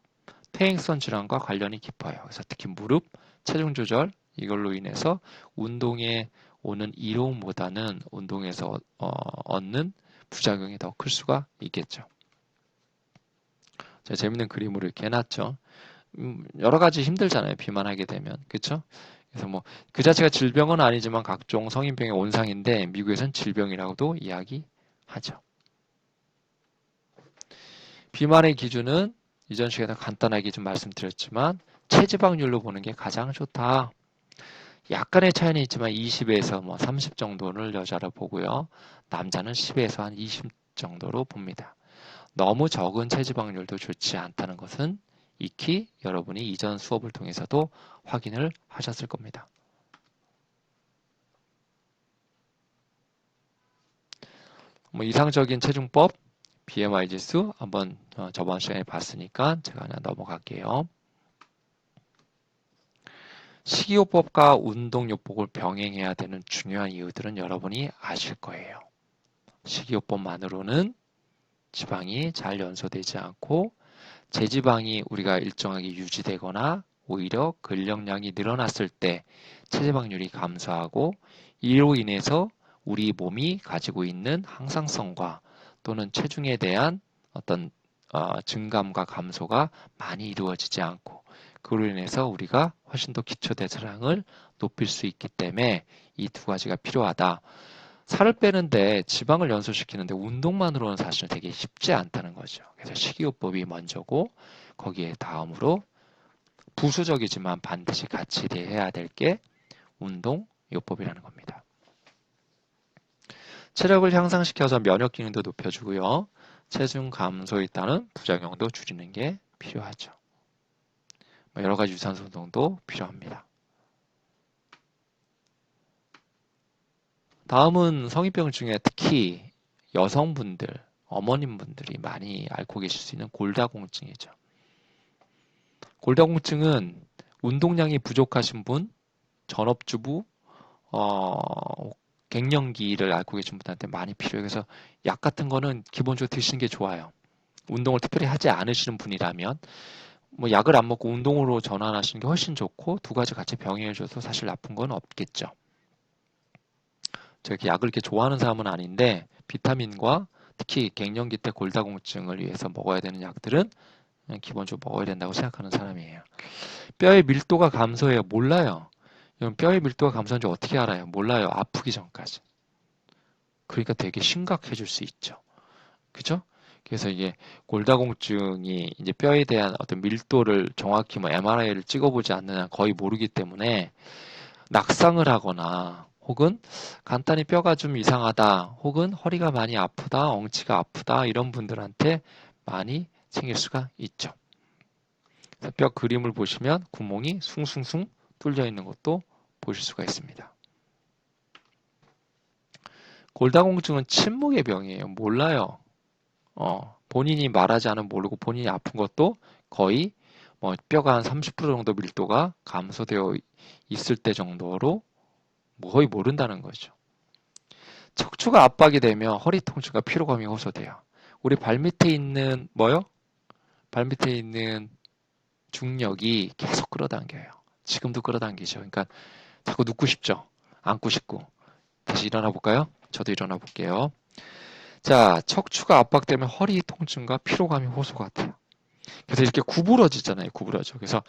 [SPEAKER 1] 퇴행성 질환과 관련이 깊어요. 그래서 특히 무릎, 체중 조절 이걸로 인해서 운동에 오는 이로움보다는 운동에서 얻는 부작용이 더 클 수가 있겠죠. 제가 재밌는 그림으로 이렇게 해놨죠. 여러 가지 힘들잖아요. 비만하게 되면. 그렇죠? 그래서 뭐 그 자체가 질병은 아니지만 각종 성인병의 온상인데 미국에서는 질병이라고도 이야기하죠. 비만의 기준은 이전 시간에 간단하게 좀 말씀드렸지만 체지방률로 보는 게 가장 좋다. 약간의 차이는 있지만 20에서 뭐 30 정도를 여자로 보고요. 남자는 10에서 한 20 정도로 봅니다. 너무 적은 체지방률도 좋지 않다는 것은 익히 여러분이 이전 수업을 통해서도 확인을 하셨을 겁니다. 뭐 이상적인 체중법, BMI 지수 한번 저번 시간에 봤으니까 제가 그냥 넘어갈게요. 식이요법과 운동요법을 병행해야 되는 중요한 이유들은 여러분이 아실 거예요. 식이요법만으로는 지방이 잘 연소되지 않고 제지방이 우리가 일정하게 유지되거나 오히려 근력량이 늘어났을 때 체지방률이 감소하고 이로 인해서 우리 몸이 가지고 있는 항상성과 또는 체중에 대한 어떤 증감과 감소가 많이 이루어지지 않고 그로 인해서 우리가 훨씬 더 기초대사량을 높일 수 있기 때문에 이 두 가지가 필요하다. 살을 빼는데 지방을 연소시키는데 운동만으로는 사실 되게 쉽지 않다는 거죠. 그래서 식이요법이 먼저고 거기에 다음으로 부수적이지만 반드시 같이 해야 될 게 운동요법이라는 겁니다. 체력을 향상시켜서 면역 기능도 높여주고요. 체중 감소에 따른 부작용도 줄이는 게 필요하죠. 여러 가지 유산소 운동도 필요합니다. 다음은 성인병 중에 특히 여성분들, 어머님분들이 많이 앓고 계실 수 있는 골다공증이죠. 골다공증은 운동량이 부족하신 분, 전업주부, 갱년기를 앓고 계신 분들한테 많이 필요해요. 그래서 약 같은 거는 기본적으로 드시는 게 좋아요. 운동을 특별히 하지 않으시는 분이라면 뭐 약을 안 먹고 운동으로 전환하시는 게 훨씬 좋고 두 가지 같이 병행해줘서 사실 나쁜 건 없겠죠. 제가 약을 이렇게 좋아하는 사람은 아닌데 비타민과 특히 갱년기 때 골다공증을 위해서 먹어야 되는 약들은 기본적으로 먹어야 된다고 생각하는 사람이에요. 뼈의 밀도가 감소해요. 몰라요. 뼈의 밀도가 감소한 지 어떻게 알아요? 몰라요. 아프기 전까지. 그러니까 되게 심각해질 수 있죠. 그죠? 그래서 이게 골다공증이 이제 뼈에 대한 어떤 밀도를 정확히 뭐 MRI를 찍어보지 않는 한 거의 모르기 때문에 낙상을 하거나 혹은 간단히 뼈가 좀 이상하다 혹은 허리가 많이 아프다, 엉치가 아프다 이런 분들한테 많이 생길 수가 있죠. 뼈 그림을 보시면 구멍이 숭숭숭 뚫려 있는 것도 보실 수가 있습니다. 골다공증은 침묵의 병이에요. 몰라요. 본인이 말하지 않으면 모르고 본인이 아픈 것도 거의 뭐 뼈가 한 30% 정도 밀도가 감소되어 있을 때 정도로 거의 모른다는 거죠. 척추가 압박이 되면 허리 통증과 피로감이 호소돼요. 우리 발 밑에 있는 뭐요? 발 밑에 있는 중력이 계속 끌어당겨요. 지금도 끌어당기죠. 그러니까 자꾸 눕고 싶죠. 앉고 싶고. 다시 일어나 볼까요? 저도 일어나 볼게요. 자, 척추가 압박되면 허리 통증과 피로감이 호소가 돼요. 그래서 이렇게 구부러지잖아요. 구부러져. 그래서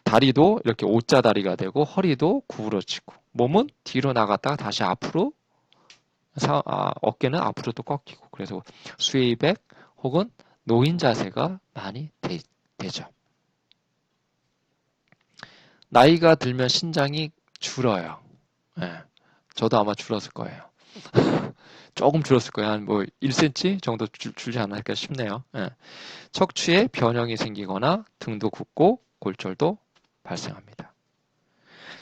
[SPEAKER 1] 다리도 이렇게 O자 다리가 되고 허리도 구부러지고 몸은 뒤로 나갔다가 다시 앞으로 어깨는 앞으로 또 꺾이고 그래서 스웨이백 혹은 노인 자세가 많이 되죠. 나이가 들면 신장이 줄어요. 예, 저도 아마 줄었을 거예요. 조금 줄었을 거예요. 한 뭐 1cm 정도 줄지 않을까 싶네요. 예. 척추에 변형이 생기거나 등도 굽고 골절도 발생합니다.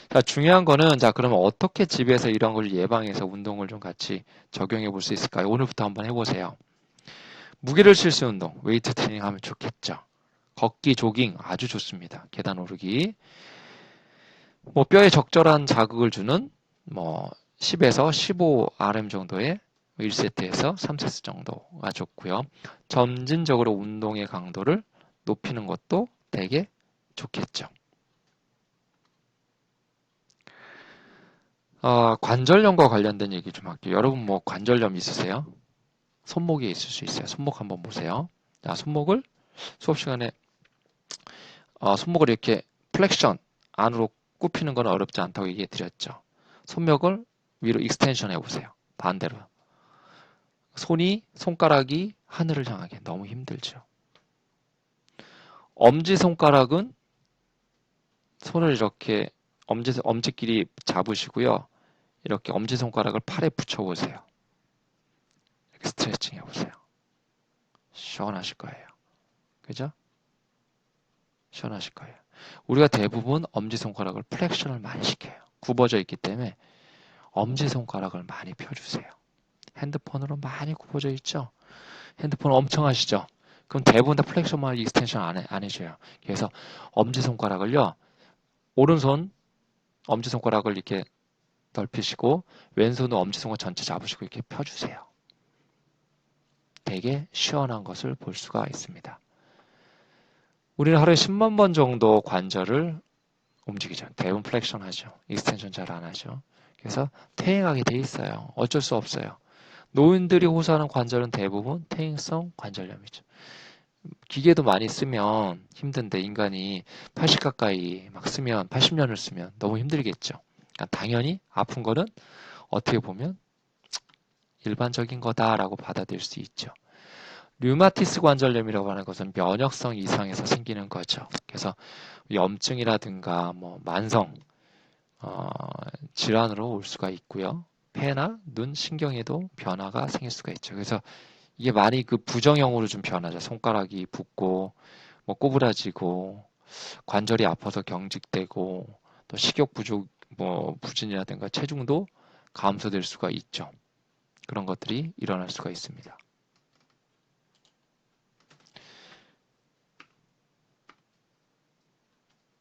[SPEAKER 1] 자, 중요한 거는 자, 그러면 어떻게 집에서 이런 걸 예방해서 운동을 좀 같이 적용해 볼 수 있을까요? 오늘부터 한번 해보세요. 무게를 실 수 운동, 웨이트 트레이닝 하면 좋겠죠. 걷기, 조깅 아주 좋습니다. 계단 오르기. 뭐 뼈에 적절한 자극을 주는 뭐 10에서 15RM 정도의 1세트에서 3세트 정도가 좋고요. 점진적으로 운동의 강도를 높이는 것도 되게 좋겠죠. 관절염과 관련된 얘기 좀 할게요. 여러분 뭐 관절염 있으세요? 손목에 있을 수 있어요. 손목 한번 보세요. 자, 손목을 수업 시간에 손목을 이렇게 플렉션 안으로 굽히는 건 어렵지 않다고 얘기해 드렸죠. 손목을 위로 익스텐션 해보세요. 반대로. 손가락이 하늘을 향하게 너무 힘들죠. 엄지손가락은 손을 이렇게 엄지끼리 잡으시고요. 이렇게 엄지손가락을 팔에 붙여보세요. 이렇게 스트레칭 해보세요. 시원하실 거예요. 그죠? 시원하실 거예요. 우리가 대부분 엄지손가락을 플렉션을 많이 시켜요. 굽어져 있기 때문에 엄지손가락을 많이 펴주세요. 핸드폰으로 많이 굽어져 있죠? 핸드폰 엄청 하시죠? 그럼 대부분 다 플렉션만 익스텐션 안 해줘요. 그래서 엄지손가락을요, 오른손 엄지손가락을 이렇게 넓히시고, 왼손은 엄지손가락 전체 잡으시고 이렇게 펴주세요. 되게 시원한 것을 볼 수가 있습니다. 우리는 하루에 10만 번 정도 관절을 움직이죠. 대부분 플렉션 하죠. 익스텐션 잘 안 하죠. 그래서 퇴행하게 돼 있어요. 어쩔 수 없어요. 노인들이 호소하는 관절은 대부분 퇴행성 관절염이죠. 기계도 많이 쓰면 힘든데 인간이 80 가까이 막 쓰면 80년을 쓰면 너무 힘들겠죠. 그러니까 당연히 아픈 거는 어떻게 보면 일반적인 거다라고 받아들일 수 있죠. 류마티스 관절염이라고 하는 것은 면역성 이상에서 생기는 거죠. 그래서 염증이라든가 뭐 만성 질환으로 올 수가 있고요. 폐나 눈 신경에도 변화가 생길 수가 있죠. 그래서 이게 많이 그 부정형으로 좀 변하죠. 손가락이 붓고 뭐 꼬부라지고 관절이 아파서 경직되고 또 식욕 부족 뭐 부진이라든가 체중도 감소될 수가 있죠. 그런 것들이 일어날 수가 있습니다.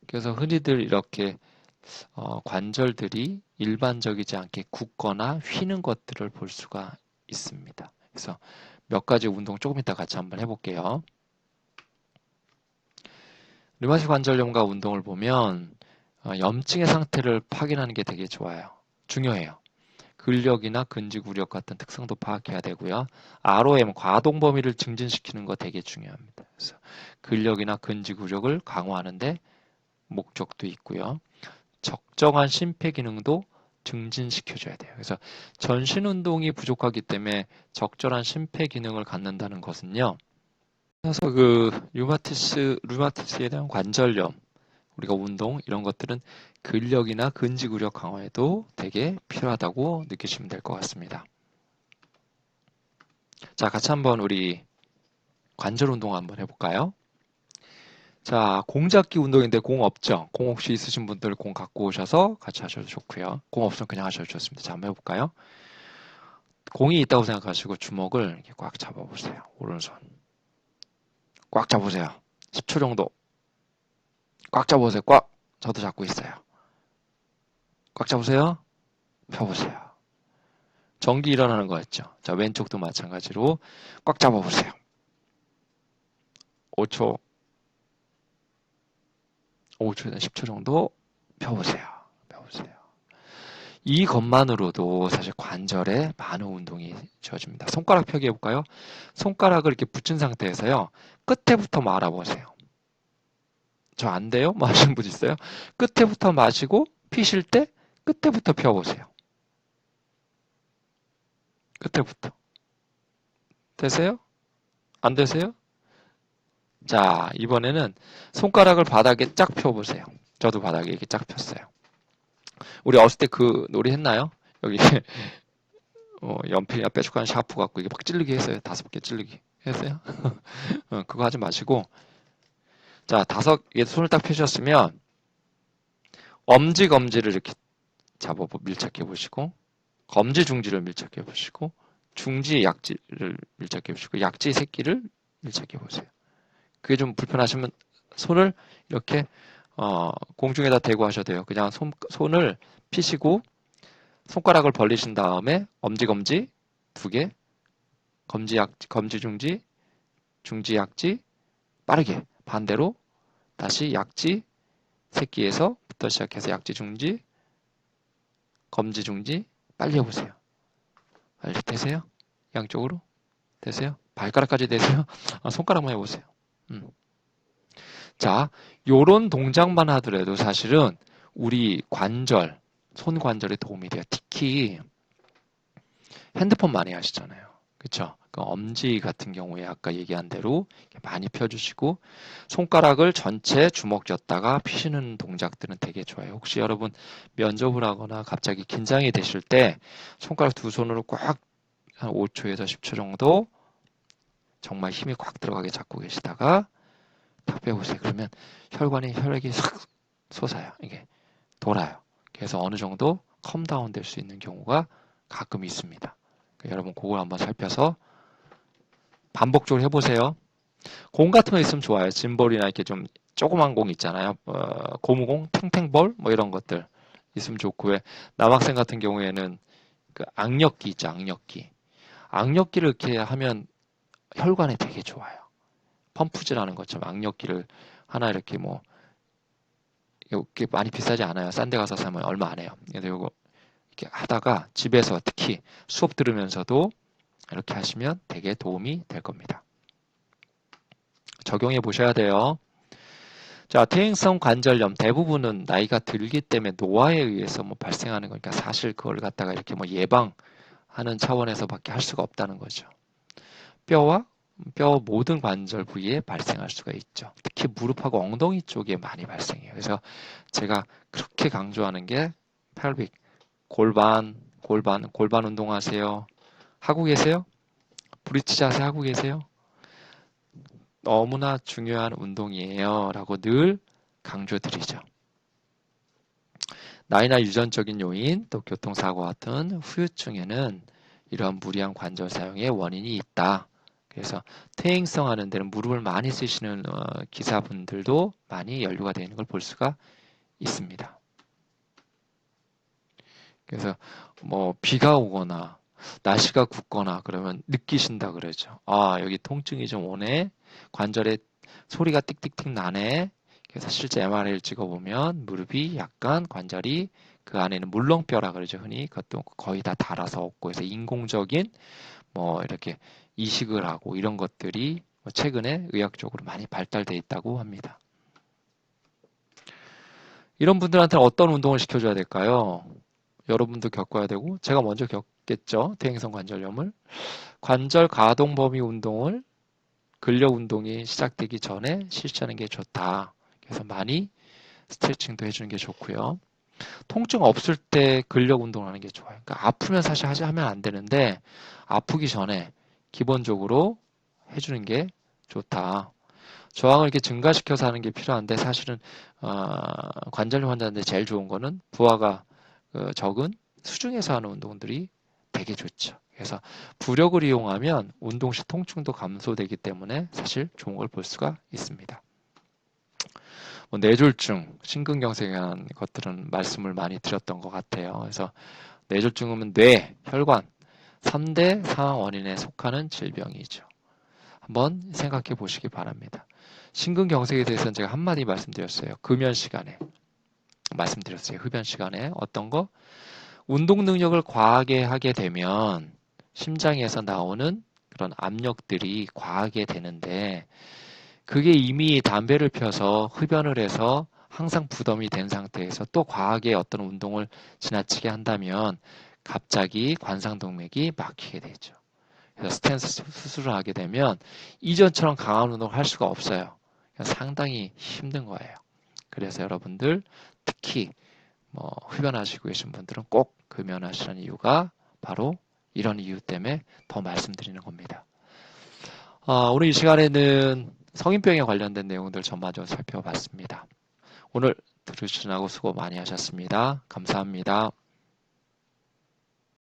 [SPEAKER 1] 그래서 흔히들 이렇게 관절들이 일반적이지 않게 굳거나 휘는 것들을 볼 수가 있습니다. 그래서 몇 가지 운동 조금 이따 같이 한번 해볼게요. 류마티스 관절염과 운동을 보면 염증의 상태를 확인하는 게 되게 좋아요. 중요해요. 근력이나 근지구력 같은 특성도 파악해야 되고요. ROM, 과동 범위를 증진시키는 거 되게 중요합니다. 그래서 근력이나 근지구력을 강화하는데 목적도 있고요. 적정한 심폐 기능도 증진시켜줘야 돼요. 그래서 전신 운동이 부족하기 때문에 적절한 심폐 기능을 갖는다는 것은요. 그래서 그 류마티스에 대한 관절염, 우리가 운동 이런 것들은 근력이나 근지구력 강화에도 되게 필요하다고 느끼시면 될 것 같습니다. 자, 같이 한번 우리 관절 운동 한번 해볼까요? 자, 공 잡기 운동인데 공 없죠? 공 혹시 있으신 분들 공 갖고 오셔서 같이 하셔도 좋고요. 공 없으면 그냥 하셔도 좋습니다. 자, 한번 해볼까요? 공이 있다고 생각하시고 주먹을 이렇게 꽉 잡아보세요. 오른손. 꽉 잡으세요. 10초 정도. 꽉 잡으세요. 꽉. 저도 잡고 있어요. 꽉 잡으세요. 펴보세요. 전기 일어나는 거였죠. 자, 왼쪽도 마찬가지로 꽉 잡아보세요. 5초, 5초에서 10초 정도 펴보세요. 펴보세요. 이 것만으로도 사실 관절에 많은 운동이 주어집니다. 손가락 펴기 해볼까요? 손가락을 이렇게 붙인 상태에서요. 끝에부터 말아보세요. 저 안 돼요? 뭐 하시는 분 있어요? 끝에부터 마시고 피실 때 끝에부터 펴보세요. 끝에부터. 되세요? 안 되세요? 자, 이번에는 손가락을 바닥에 쫙 펴보세요. 저도 바닥에 이렇게 쫙 폈어요. 우리 어렸을 때 그 놀이 했나요? 여기 연필이나 뾰족한 샤프 갖고 이게 막 찌르기 했어요. 5개 찌르기 했어요? 그거 하지 마시고, 자, 5개 손을 딱 펴셨으면 엄지 검지를 이렇게 밀착해 보시고, 검지 중지를 밀착해 보시고, 중지 약지를 밀착해 보시고, 약지 새끼를 밀착해 보세요. 그게 좀 불편하시면 손을 이렇게 공중에다 대고 하셔도 돼요. 그냥 손을 피시고 손가락을 벌리신 다음에 엄지 2개, 검지 중지, 중지 약지, 빠르게 반대로 다시 약지 새끼에서부터 시작해서 약지 중지, 검지 중지 빨리 해보세요. 빨리 되세요? 양쪽으로 되세요? 발가락까지 되세요? 손가락만 해보세요. 자, 요런 동작만 하더라도 사실은 우리 관절, 손 관절에 도움이 돼요. 특히 핸드폰 많이 하시잖아요. 그쵸? 그 엄지 같은 경우에 아까 얘기한 대로 많이 펴주시고 손가락을 전체 주먹 쥐었다가 피시는 동작들은 되게 좋아요. 혹시 여러분 면접을 하거나 갑자기 긴장이 되실 때 손가락 두 손으로 꽉 한 5초에서 10초 정도 정말 힘이 꽉 들어가게 잡고 계시다가 탁 빼보세요. 그러면 혈액이 싹 솟아요. 이게 돌아요. 그래서 어느 정도 컴다운 될 수 있는 경우가 가끔 있습니다. 그러니까 여러분 그걸 한번 살펴서 반복적으로 해보세요. 공 같은 거 있으면 좋아요. 짐볼이나 이렇게 좀 조그만 공 있잖아요. 고무공, 탱탱볼 뭐 이런 것들 있으면 좋고, 왜 남학생 같은 경우에는 그 악력기 있죠. 악력기. 악력기를 이렇게 하면 혈관에 되게 좋아요. 펌프질하는 것처럼 악력기를 하나 이렇게 뭐 이게 많이 비싸지 않아요. 싼 데 가서 사면 얼마 안 해요. 그래서 이거 이렇게 하다가 집에서 특히 수업 들으면서도 이렇게 하시면 되게 도움이 될 겁니다. 적용해 보셔야 돼요. 자, 퇴행성 관절염 대부분은 나이가 들기 때문에 노화에 의해서 뭐 발생하는 거니까 사실 그걸 갖다가 이렇게 뭐 예방하는 차원에서밖에 할 수가 없다는 거죠. 뼈와 뼈 모든 관절 부위에 발생할 수가 있죠. 특히 무릎하고 엉덩이 쪽에 많이 발생해요. 그래서 제가 그렇게 강조하는 게 펠빅, 골반 운동하세요. 하고 계세요? 브릿지 자세 하고 계세요? 너무나 중요한 운동이에요. 라고 늘 강조드리죠. 나이나 유전적인 요인, 또 교통사고 같은 후유증에는 이러한 무리한 관절 사용의 원인이 있다. 그래서 퇴행성 하는 데는 무릎을 많이 쓰시는 기사분들도 많이 연루가 되는 걸 볼 수가 있습니다. 그래서 뭐 비가 오거나 날씨가 굽거나 그러면 느끼신다 그러죠. 아, 여기 통증이 좀 오네. 관절에 소리가 띡띡띡 나네. 그래서 실제 MRI를 찍어보면 무릎이 약간 관절이 그 안에는 물렁뼈라 그러죠. 흔히 그것도 거의 다 닳아서 없고 그래서 인공적인 뭐 이렇게 이식을 하고 이런 것들이 최근에 의학적으로 많이 발달돼 있다고 합니다. 이런 분들한테는 어떤 운동을 시켜줘야 될까요? 여러분도 겪어야 되고 제가 먼저 겪겠죠. 퇴행성 관절염을. 관절 가동 범위 운동을 근력 운동이 시작되기 전에 실시하는 게 좋다. 그래서 많이 스트레칭도 해주는 게 좋고요. 통증 없을 때 근력 운동을 하는 게 좋아요. 그러니까 아프면 사실 하면 안 되는데 아프기 전에 기본적으로 해주는 게 좋다. 저항을 이렇게 증가시켜서 하는 게 필요한데 사실은 관절염 환자인데 제일 좋은 거는 부하가 적은 수중에서 하는 운동들이 되게 좋죠. 그래서 부력을 이용하면 운동 시 통증도 감소되기 때문에 사실 좋은 걸 볼 수가 있습니다. 뭐 뇌졸중, 심근경색에 관한 것들은 말씀을 많이 드렸던 것 같아요. 그래서 뇌졸중은 뇌, 혈관, 3대 사망 원인에 속하는 질병이죠. 한번 생각해 보시기 바랍니다. 심근경색에 대해서는 제가 한마디 말씀드렸어요. 금연 시간에 말씀드렸어요. 흡연 시간에 어떤 거? 운동 능력을 과하게 하게 되면 심장에서 나오는 그런 압력들이 과하게 되는데 그게 이미 담배를 펴서 흡연을 해서 항상 부담이 된 상태에서 또 과하게 어떤 운동을 지나치게 한다면 갑자기 관상동맥이 막히게 되죠. 그래서 스텐스 수술을 하게 되면 이전처럼 강한 운동을 할 수가 없어요. 상당히 힘든 거예요. 그래서 여러분들 특히 흡연하시고 계신 분들은 꼭 금연하시는 이유가 바로 이런 이유 때문에 더 말씀드리는 겁니다. 오늘 이 시간에는 성인병에 관련된 내용들 전반적으로 살펴봤습니다. 오늘 들으시느라고 수고 많이 하셨습니다. 감사합니다.